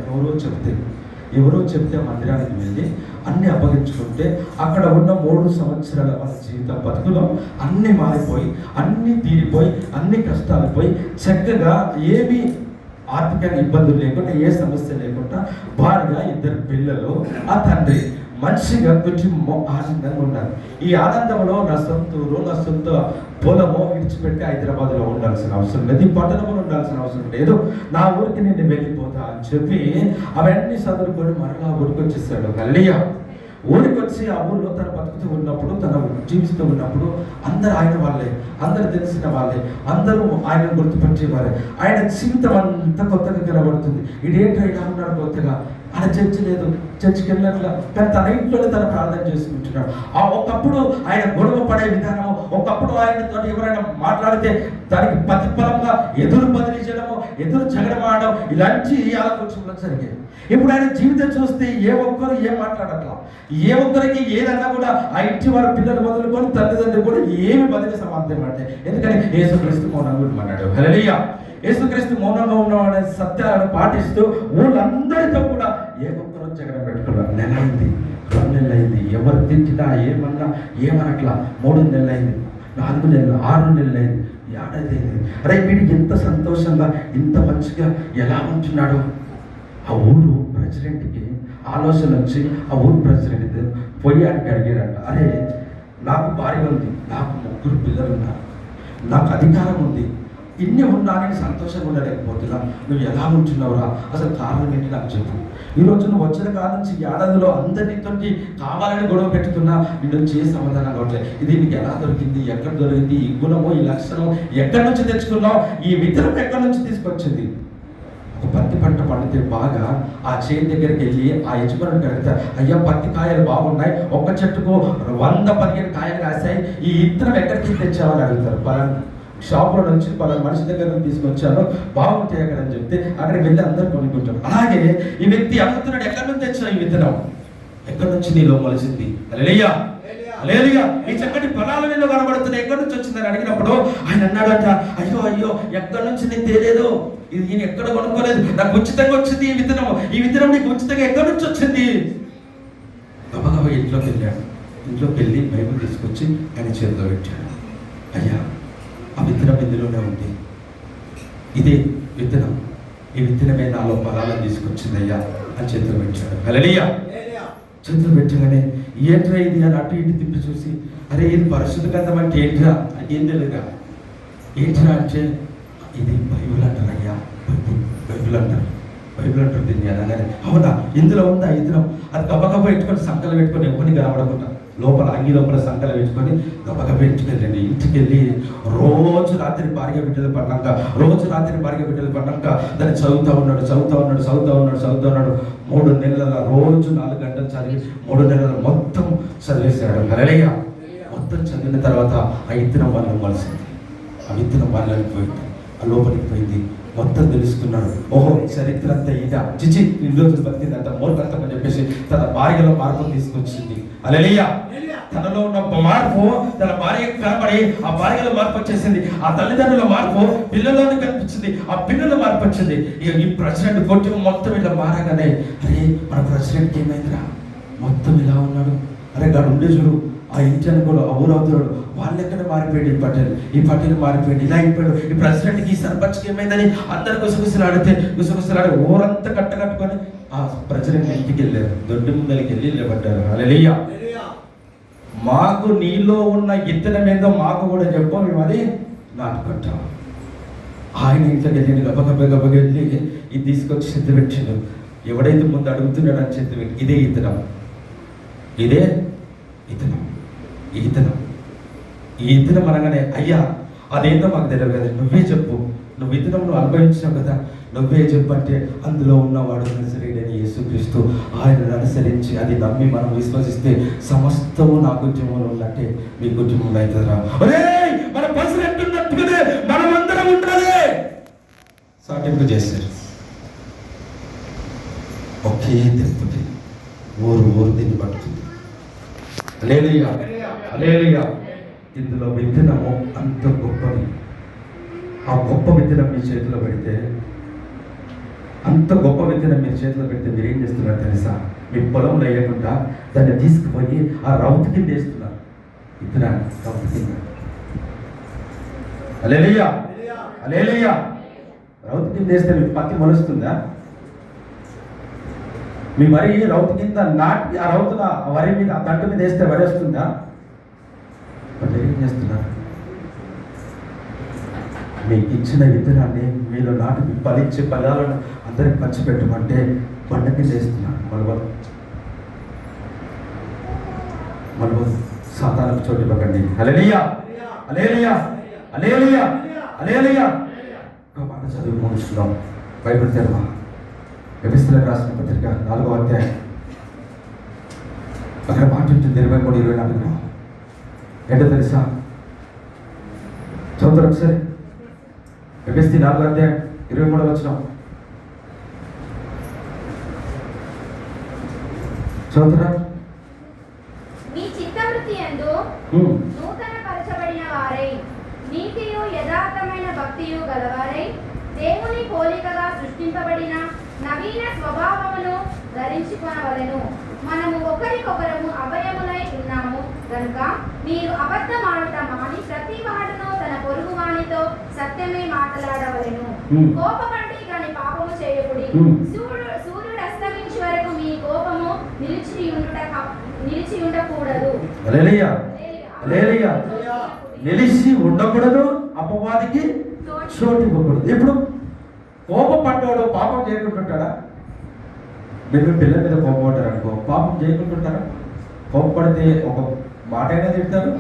ఎవరో చెప్తే మందిరానికి వెళ్ళి అన్నీ అప్పగించుకుంటే అక్కడ ఉన్న 3 సంవత్సరాల మన జీవిత బతుకులో అన్నీ మారిపోయి, అన్నీ తీరిపోయి, అన్ని కష్టాలు పోయి, చక్కగా ఏమీ ఆర్థిక ఇబ్బందులు లేకుండా, ఏ సమస్య లేకుండా, భార్య, 2 పిల్లలు, ఆ తండ్రి మంచిగా కుటుంబం ఆనందంగా ఉన్నారు. ఈ ఆనందంలో నా సొంత ఊరు, నా సొంత పొలము విడిచిపెట్టి హైదరాబాద్లో ఉండాల్సిన అవసరం లేదు, ఈ పట్టణంలో ఉండాల్సిన అవసరం లేదు, నా ఊరికి నేను వెళ్ళిపోతా అని చెప్పి అవన్నీ చదువుకొని మరలా ఊరికి వచ్చేసాడు. హల్లెలూయా. ఊరికి వచ్చి ఆ ఊళ్ళో తను బతుకుతూ ఉన్నప్పుడు, తను జీవిస్తూ ఉన్నప్పుడు అందరూ ఆయన వాళ్ళే, అందరు తెలిసిన వాళ్ళే, అందరూ ఆయన గుర్తుపట్టేవారే. ఆయన జీవితం అంతా కొత్తగా కనబడుతుంది. ఇదేంటో ఇలా ఉన్నాడు కొత్తగా. ఆయన చర్చి లేదు, చర్చికి వెళ్ళట్లా, కానీ తన ఇంట్లోనే తను ప్రార్థన చేసుకుంటున్నాడు. ఒకప్పుడు ఆయన గొడవ పడే విధానము, ఒకప్పుడు ఆయనతో ఎవరైనా మాట్లాడితే దానికి ప్రతిఫలంగా ఎదురు బదిలీ చేయడము, ఎదురు జగడమాడడం, ఇలాంటి ఆలోచనలు జరిగాయి. ఇప్పుడు ఆయన జీవితం చూస్తే ఏ ఒక్కరు ఏం మాట్లాడట్లా, ఏ ఒక్కరికి ఏదన్నా కూడా ఆ ఇంటి వారి పిల్లలు మొదలుకొని తల్లిదండ్రులు కూడా ఏమి బదిలీ సమాధానం అంటే, ఎందుకని యేసుక్రీస్తు మౌనంగా ఉండమన్నాడు. హల్లెలూయా. యేసుక్రీస్తు మౌనంగా ఉన్నామనే సత్యాలను పాటిస్తూ ఊళ్ళందరితో కూడా ఏ ఒక్కరు జగడ పెట్టుకున్నారు. 1 నెల అయింది, 2 నెలలు అయింది, ఎవరు తిట్టినా ఏమన్నా ఏమనట్లా. 3 నెలలు అయింది, 4 నెలలు, 6 నెలలు అయింది, 7 అయింది. అరే వీడు ఎంత సంతోషంగా, ఇంత మంచిగా ఎలా ఉంటున్నాడు. ఆ ఊరు ప్రెసిడెంట్కి ఆలోచన వచ్చి ఆ ఊరు ప్రెసిడెంట్ పోయి ఆయనకి అడిగాడంట, అరే నాకు భార్య ఉంది, నాకు 3 పిల్లలు ఉన్నారు, నాకు అధికారం ఉంది, ఇన్ని ఉన్నా నేను సంతోషంగా ఉండలేకపోతున్నా, నువ్వు ఎలా ఉంటున్నావురా, అసలు కారణం ఏంటి నాకు చెప్పు. ఈరోజు నువ్వు వచ్చిన కాలం నుంచి ఏడాదిలో అందరితో కావాలని గొడవ పెట్టుకున్నా నిన్ను చేసి సమాధానం కావట్లేదు. ఇది నీకు ఎలా దొరికింది, ఎక్కడ దొరికింది, ఈ గుణము, ఈ లక్షణం ఎక్కడి నుంచి తెచ్చుకున్నావు, ఈ విత్తనం ఎక్కడి నుంచి తీసుకొచ్చింది. ఒక పత్తి పంట పండితే బాగా ఆ చేతి దగ్గరికి వెళ్ళి ఆ యజమానుడికి అడిగితే, అయ్యా పత్తి కాయలు బాగున్నాయి, ఒక్క చెట్టుకు 115 కాయలు కాసాయి, ఈ ఇత్తనం ఎక్కడికి తెచ్చావని అడుగుతారు. పలానా షాపులో నుంచి పలానా మనిషి దగ్గర నుంచి తీసుకొచ్చాను, బాగుంటాయి అక్కడ అని చెప్తే అక్కడికి వెళ్ళి అందరూ కొనుక్కుంటారు. అలాగే ఈ వ్యక్తి అడుగుతున్నాడు, ఎక్కడి నుంచి తెచ్చావు ఈ విత్తనం, ఎక్కడి నుంచి నీలో మొలిసింది. హల్లెలూయా, హల్లెలూయా. ఈ చక్కటి ఫలాలు నిన్ను కనబడుతున్నాయి, ఎక్కడి నుంచి వచ్చిందని అడిగినప్పుడు ఆయన అన్నాడట, అయ్యో ఎక్కడి నుంచి నేను తెలియదు, ఇది నేను ఎక్కడ కొనుక్కోలేదు, నాకు ఉచితంగా వచ్చింది ఈ విత్తనం నీకు ఉచితంగా ఎక్కడి నుంచి వచ్చింది. గబగబా ఇంట్లోకి వెళ్ళాడు. ఇంట్లోకి వెళ్ళి బైబిల్ తీసుకొచ్చి ఆయన చేతిలో పెట్టాడు. అయ్యా ఆ విత్తనం ఇందులోనే ఉంది, ఇదే విత్తనం, ఈ విత్తనమే నాలో ఫలాలను తీసుకొచ్చింది అయ్యా అని చేతిలో పెట్టాడు. హల్లెలూయా. చేతులు పెట్టగానే ఏంట్రా ఇది అని అటు ఇటు తిప్పి చూసి, అరే ఇది పరిశుద్ధ గ్రంథం అంటే ఏంట్రా అంటే ఏం తెలియదుగా. ఏంట్రా అంటే ఇది బైబిల్ అంటారు అయ్యా, బైబిల్ అంటారు దీన్ని అనగానే, అవునా ఇందులో ఉందా ఇద్దరం, అది గబగబ పెట్టుకొని సంకలు పెట్టుకొని ఎవరిని కనబడకుండా లోపల అంగి లోపల సంకలు పెట్టుకొని గబగబ ఇంటికెళ్ళండి. ఇంటికి వెళ్ళి రోజు రాత్రి భార్య బిడ్డలు పడ్డాక దాన్ని చదువుతా ఉన్నాడు. 3 నెలల రోజు 4 గంటలు చదివి 3 నెలలు మొత్తం చదివేశాడు. హల్లెలూయా. మొత్తం చదివిన తర్వాత ఆ విత్తనం వాళ్ళని మొలిసింది. ఆ విత్తనం వాళ్ళని పోయింది, ఆ లోపలికి పోయింది. మొత్తం తెలుసుకున్నాడు. ఓహో చరిత్ర అంతా ఈట, చిచి ఇన్ని రోజులు బతికిందంట మూర్ఖత్వం అని చెప్పేసి తన భార్యలో మార్పులు తీసుకొచ్చింది. హల్లెలూయా. తనలో ఉన్న మార్పు తన భార్యకు కనబడి ఆ భార్యలో మార్పు వచ్చేసింది, ఆ తల్లిదండ్రుల మార్పు పిల్లల్లోనే కనిపించింది, ఆ పిల్లల మార్పు వచ్చింది. ఈ ప్రెసిడెంట్ కొట్టి మొత్తం ఇలా మారగానే అరే మన ప్రెసిడెంట్కి ఏమైందిరా, మొత్తం ఇలా ఉన్నాడు, అరే గాడు ఉండే చూడు ఆ ఇంటి అనుకోడు ఆ ఊరవుతాడు, వాళ్ళు ఎక్కడ మారిపోయాడు, ఈ పటేల్ మారిపోయాడు, ఇలా అయిపోయాడు, ఈ ప్రెసిడెంట్కి ఈ సర్పంచ్కి ఏమైందని అందరు గుసగుసలాడి ఊరంతా కట్టుకొని ఆ ప్రెసిడెంట్ ఇంటికి వెళ్ళారు, దొడ్డి ముందరికి వెళ్ళి నిలబడ్డారు. హల్లెలూయా. మాకు నీలో ఉన్న ఇత్తనం ఏందో మాకు కూడా చెప్పు, మేము అది నాటుకుంటాం. ఆయన ఇంట్లోకి వెళ్ళి గబగబ వెళ్ళి ఇది తీసుకొచ్చి చెత్త పెట్టిండు. ఎవడైతే ముందు అడుగుతున్నాడు అని చెత్త పెట్టి ఇదే ఇత్తనం, ఇదే ఇతనం, ఈ ఇతనం అనగానే అయ్యా అదేందో మాకు తెలియదు కదా, నువ్వే చెప్పు, నువ్వు ఇతనం నువ్వు అనుభవించావు కదా, నువ్వే చెప్పు అంటే అందులో ఉన్నవాడు నజరేయుడైన యేసుక్రీస్తు, ఆయనను అనుసరించి అది నమ్మి మనం విశ్వసిస్తే సమస్తము నా కుటుంబంలో ఉన్నట్టే మీ కుటుంబంలో అవుతుందిరా. మన ప్రెసిడెంట్ ఉన్నట్టుగానే మనమందరం ఉండాలి. సాటింపు చేశారు, ఒకే తిరుపతి ఊరు దీన్ని పడుతుంది. హల్లెలూయా, హల్లెలూయా. ఇందులో విత్తనము అంత గొప్పది. ఆ గొప్ప విత్తనం మీ చేతిలో పెడితే, అంత గొప్ప విత్తనం మీ చేతిలో పెడితే మీరు ఏం చేస్తున్నారు తెలుసా? మీ పొలంలో వేయకుండా దాన్ని తీసుకుపోయి ఆ రౌతు కింద వేస్తున్నారు. విత్తనాన్ని రౌతు కింద. హల్లెలూయా, హల్లెలూయా. రౌతు కింద వేస్తే మీకు పత్తి మొలుస్తుందా? మీ వరి రౌతు కింద నాటి ఆ రౌతుల వరి మీద ఆ తంటు మీద వేస్తే వరి వస్తుందా? వాళ్ళు ఏం చేస్తున్నారు? మీకు ఇచ్చిన విత్తనాన్ని మీలో నాటి ఫలించే ఫలాలను అందరికి పంచిపెట్టమంటే బండ కింద వేస్తున్నారు. మళ్ళీ సాతానికి చోటు ఇవ్వకండి. హల్లెలూయా, హల్లెలూయా, హల్లెలూయా, హల్లెలూయా. ఒక మాట చదువు ముగిస్తున్నాం. బైబిల్ తెరవా. ఎఫెసీయులకు రాసిన పత్రిక 4వ అధ్యాయం అక్కడ మాట ఉంటుంది 23-24. ఏంటో తెలుసా? చదువుతారు ఒకసారి. ఎఫెసీ 4వ అధ్యాయం 23వ వచనం చదువుతారా? మీ చిత్తవృత్తి యందు నూతన పరచబడిన వారై నీతియు యథార్థమైన భక్తియు గలవారై దేవుని పోలికగా సృష్టింపబడిన నవీన స్వభావమును ధరించుకొనవలెను. మనము ఒకరికొకరము అభయములై ఉన్నాము కనుక మీరు అబద్ధమాడుట మాని ప్రతి వాడును తన పొరుగు వానితో సత్యమే మాట్లాడవలెను. కోపపడి కాని పాపము చేయకుడి. సూర్యుడు అస్తమించే వరకు మీ కోపము నిలిచి ఉండకూడదు. హల్లెలూయా, హల్లెలూయా. నిలిచి ఉండకూడదు, అపవాదికి చోటు ఇవ్వకూడదు. ఇప్పుడు కోపపడ్డాడు పాపం చేయకుంటుంటాడా? మీరు పిల్లల మీద కోపపడ్డారు అనుకో, పాపం చేయకుంటుంటారా? కోపపడితే ఒక మాట అయినా తిడతారు,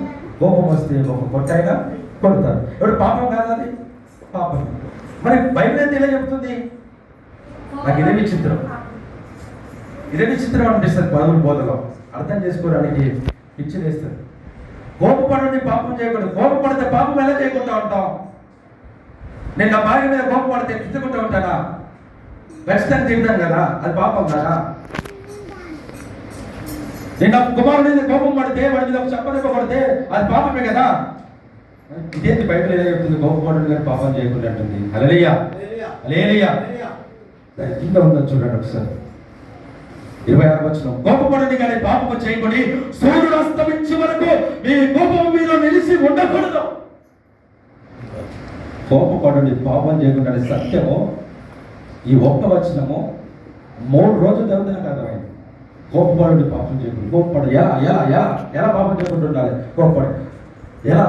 కోపం వస్తే ఒక కొట్టైనా కొడతారు. ఇప్పుడు పాపం కాదు అది, పాపం. మరి బైబిల్ ఏంటి ఇలా చెప్తుంది? నాకు ఇదే విచిత్రం అనిపిస్తుంది. పదవుల బోధలో అర్థం చేసుకోవడానికి పిచ్చి వేస్తారు. కోపపడండి పాపం చేయకూడదు. కోపపడితే పాపం ఎలా చేయకుండా ఉంటాం? నేను నా భార్య మీద కోపపడితే తిట్టుకుంటూ ఉంటానా? ఖచ్చితంగా తింటాను కదా, అది పాపం కదా. నేను నా కుమారుడి మీద కోపం పడితే వాడి మీద చెప్పలేక పడితే అది పాపమే కదా. ఇదేంటి బైబిల్ ఏదో చెప్తుంది? కోపపడండి కానీ పాపం చేయకుండా అంటుంది. హల్లెలూయా, హల్లెలూయా. కింద ఉందని చూడండి ఒకసారి. 26వ వచనం. కోపపడండి కానీ పాపము చేయకండి, సూర్యుడు అస్తమించే వరకు మీ కోపం మీద నిలిచి ఉండకూడదు. కోపపడండి పాపం చేయకుండా సత్యము ఈ ఒక్క వచనము 3 రోజులు చదివితే నాకు అర్థమైంది. కోపపడండి పాపం చేయకుండా. కోపపడు ఎలా పాపం చేయకుండా ఉండాలి? కోపపడు ఎలా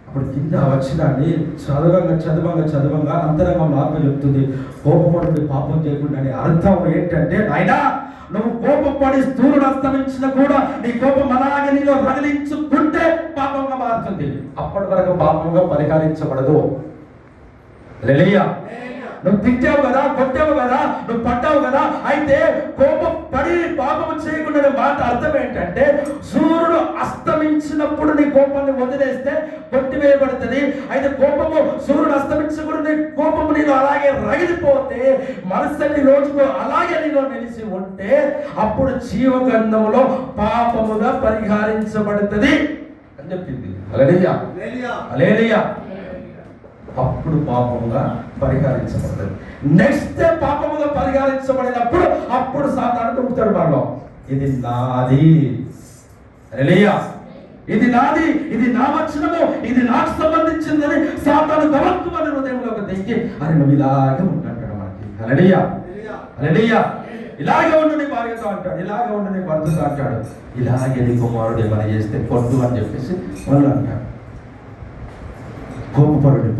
అప్పుడు కింద వచనాన్ని చదవంగా అంతరంగంలో ఆత్మ చెప్తుంది, కోపపడండి పాపం చేయకుండా అని అర్థం ఏంటంటే, నాయనా నువ్వు కోపపడి సూర్యుడు అస్తమించిన కూడా నీ కోపం అలాగే నీలో రగిలించుకుంటే పాపంగా మారుతుంది. అప్పటి వరకు పాపంగా పరిహరించబడదు. హల్లెలూయా, నువ్వు తిట్టావు కదా, కొట్టావు కదా, నువ్వు పట్టావు కదా. అయితే కోపం పడి పాపము చేయకుండా మాట అర్థం ఏంటంటే, సూర్యుడు అస్తమించినప్పుడు నీ కోపాన్ని వదిలేస్తే కొట్టివేయబడుతుంది. అయితే కోపము సూర్యుడు అస్తమించకుండా నీ కోపము నీలో అలాగే రగిలిపోతే, మరుసటి రోజుకు అలాగే నీలో నిలిచి ఉంటే, అప్పుడు జీవగ్రంథములో పాపముగా పరిహరించబడుతుంది అని చెప్పింది. హల్లెలూయా, హల్లెలూయా. అప్పుడు పాపముగా పరిహరించబడుతుంది. నెక్స్ట్ పాపముగా పరిహరించబడినప్పుడు అప్పుడు సాతాను తుమ్ముతాడు మనలో, ఇది నాది, హల్లెలూయా, ఇది నాది, ఇది నా వచనము, ఇది నాకు సంబంధించిందని సాతాను గమనించుకుని హృదయంలోకి దిగి, అని నువ్వు ఇలాగే ఉంటాడు మనకి. హల్లెలూయా, హల్లెలూయా. ఇలాగే ఉండు నీ భార్యతో అంటాడు, ఇలాగే ఉండు నీ భర్తతో అంటాడు, ఇలాగే నీ కుమారుడు ఏమైనా చేస్తే కొట్టు అని చెప్పేసి వాళ్ళు అంటాడు. కోపపరుడి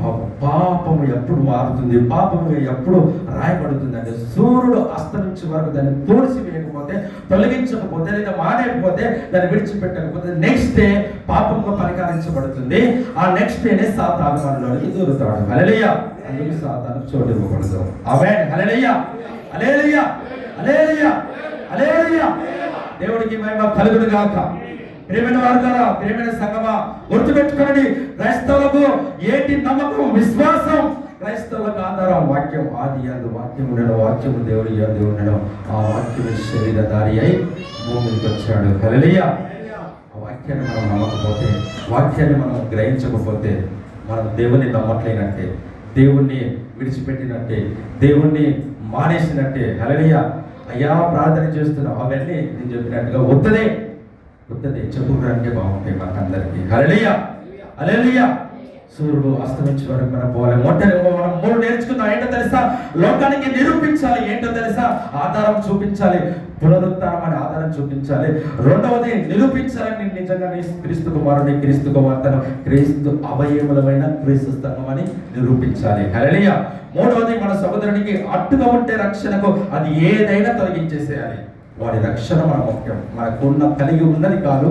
పాపము ఎప్పుడు మారుతుంది, పాపము ఎప్పుడు రాయబడుతుంది అంటే, సూర్యుడు అస్తమించే వరకు దాన్ని తోడిసి వేయకపోతే, తొలగించకపోతే, లేదా మానేయకపోతే, దాన్ని విడిచిపెట్టకపోతే నెక్స్ట్ డే పాపంగా పరిహరించబడుతుంది. ఆ నెక్స్ట్ డేనే సాతాను మనలోనికి దూరుతాడు. హల్లెలూయా. అందుకు సాతాను చోటు ఇవ్వకూడదు. ఆమేన్. హల్లెలూయా, హల్లెలూయా, హల్లెలూయా, హల్లెలూయా. దేవుడికి మహిమ కలుగును గాక. ప్రియమైన వారులారా, ప్రియమైన సంగమా, గుర్తుపెట్టుకోండి, క్రైస్తవులకు ఏంటి నమ్మకం, విశ్వాసం? క్రైస్తవులకు ఆధారం వాక్యం. ఆది యందు వాక్యం ఉండడం, వాక్యము దేవుడి యందు ఉండడం, ఆ వాక్యము శరీరధారి అయి భూమికి వచ్చాడు. హల్లెలూయా. ఆ వాక్యాన్ని మనం నమ్మకపోతే, వాక్యాన్ని మనం గ్రహించకపోతే, మనం దేవుణ్ణి నమ్మట్లేనంటే, దేవుణ్ణి విడిచిపెట్టినట్టే, దేవుణ్ణి మానేసినట్టే. హల్లెలూయా. అయ్యా ప్రార్థన చేస్తున్నావు, అవన్నీ నేను చెప్పినట్టుగా వద్దనే చెప్పుకోవడానికి బాగుంటాయి మనకందరికీ. హల్లెలూయా, హల్లెలూయా. సూర్యుడు అస్తమించే వరకు మనం పోవాలి. మనం 3 నేర్చుకుందాం. ఏంటో తెలుసా? లోకానికి నిరూపించాలి. ఏంటో తెలుసా? ఆధారం చూపించాలి. పునరుత్థానం అనే ఆధారం చూపించాలి. రెండవది నిరూపించాలని, నిజంగా క్రీస్తు కుమారుని, క్రీస్తు కుమార్తెను, క్రీస్తు అవయములమైన క్రీస్తు సంఘం అని నిరూపించాలి. హల్లెలూయా. మూడవది, మన సహోదరునికి అడ్డుగా ఉంటే రక్షణకు అది ఏదైనా తొలగించేసేయాలి. వాడి రక్షణ మన ముఖ్యం. మనకున్న కలిగి ఉన్నది కాదు,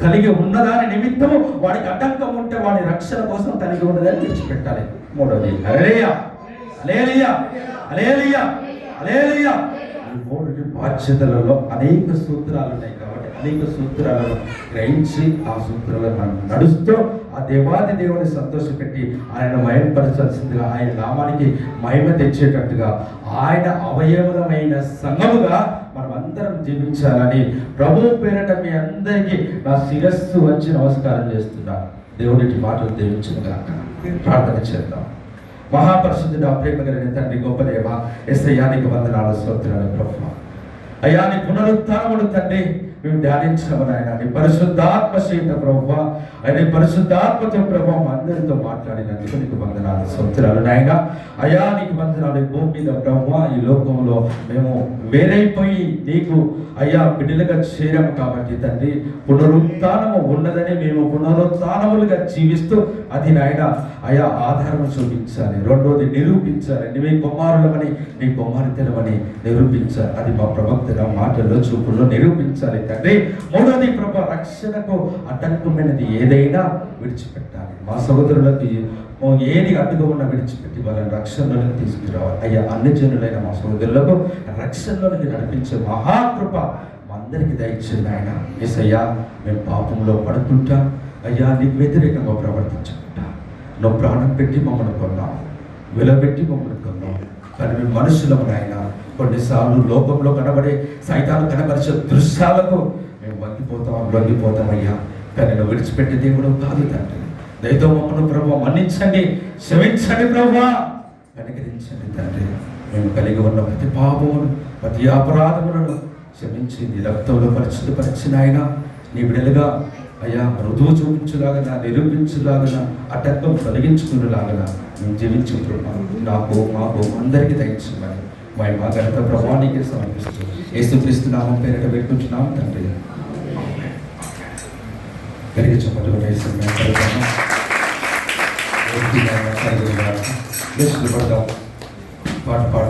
కలిగి ఉన్నదాని నిమిత్తము వాడికి అడ్డంకం ఉంటే వాడి రక్షణ కోసం కలిగి ఉన్నదని విడిచిపెట్టాలి. మూడవది. హల్లెలూయా, హల్లెలూయా, హల్లెలూయా, హల్లెలూయా. ఈ 3 బాధ్యతలలో అనేక సూత్రాలు ఉన్నాయి కాబట్టి అనేక సూత్రాలను గ్రహించి ఆ సూత్రాలను మనం నడుస్తూ ఆ దేవాది దేవుని సంతోషపెట్టి ఆయన మహిమపరచాల్సిందిగా, ఆయన నామానికి మహిమ తెచ్చేటట్టుగా, ఆయన అవయవమైన సంఘముగా మనం అందరం జీవించాలని ప్రభు పేరట మీ అందరికీ నా శిరస్సు వచ్చి నమస్కారం చేస్తున్నా. దేవునికి మాటలు దీవించునుగా. ప్రార్థన చేద్దాం. మహాపరిశుద్ధుడా, ప్రేమ కలిగిన తండ్రి, గొప్ప దేవ, యేసయ్యానికి వందనాలు, స్తోత్రాలు ప్రభువా. అయ్యా, నీ పునరుత్థానమును తండ్రి మేము ధ్యానించాము నాయన. నీ పరిశుద్ధాత్మ చేత ప్రభువా, ఆయన పరిశుద్ధాత్మతో ప్రభావం అందరితో మాట్లాడినందుకు నీకు వందనాలు, స్తోత్రాలు నాయన. అయ్యా, నీకు వందనాలు. ఈ భూమి మీద ప్రభువా, ఈ లోకంలో మేము వేరైపోయి నీకు అయ్యా బిడ్డలుగా చేరాము కాబట్టి తండ్రి, పునరుత్థానము ఉన్నదని మేము పునరుత్థానములుగా జీవిస్తూ అది నాయన అయ్యా ఆధారం చూపించాలి. రెండోది నిరూపించాలి. నీవే కుమారులమని, నీ కుమార్తెలమని నిరూపించాలి. అది మా ప్రవక్తగా మాటల్లో చూపుల్లో నిరూపించాలి తండ్రి. మూడోది ప్రభు, రక్షణకు అడ్డంకమైనది ఏదైనా విడిచిపెట్టాలి. మా సహోదరులకు ఏది అడ్డుగా ఉన్న విడిచిపెట్టి వాళ్ళని రక్షణలోకి తీసుకురావాలి. అయ్యా, అన్ని జనులైన మా సహోదరులకు రక్షణలోకి నడిపించే మహాకృప మా అందరికీ దయచేయండి ఆయన. యేసయ్యా, మేము పాపంలో పడుతుంటా అయ్యా నీకు వ్యతిరేకంగా ప్రవర్తించకుండా, నువ్వు ప్రాణం పెట్టి మమ్మల్ని కొన్నావు, వెలబెట్టి మమ్మల్ని కొన్నావు. కానీ మేము మనుషులము నాయన, కొన్నిసార్లు లోకంలో కనబడే సైతాను కనబరిచే దృశ్యాలకు మేము లొంగిపోతామయ్యా. కానీ నువ్వు విడిచిపెట్టే దేవుడు కాదు తండ్రి. దయతో మమ్మల్ని ప్రభు మన్నించండి, క్షమించండి ప్రభు, కనికరించండి తండ్రి. మేము కలిగి ఉన్న ప్రతి పాపమును, ప్రతి అపరాధములను క్షమించి నీ రక్తంలో పరిశుద్ధపరిచిన ఆయన నీ బిడ్డలుగా అయ్యా రుజువు చూపించులాగా, నిరూపించులాగా, అడ్డంకం తొలగించుకునేలాగా మేము జీవించుకుంటున్నాం. నాకు మాకు అందరికీ దయచేయమని మా ఘనత ప్రభావానికి సమర్పిస్తూ యేసుక్రీస్తు నామం పేరిట పెట్టుకుంటున్నాం తండ్రి. కలిగి చెప్పట్లు పాట పాడు.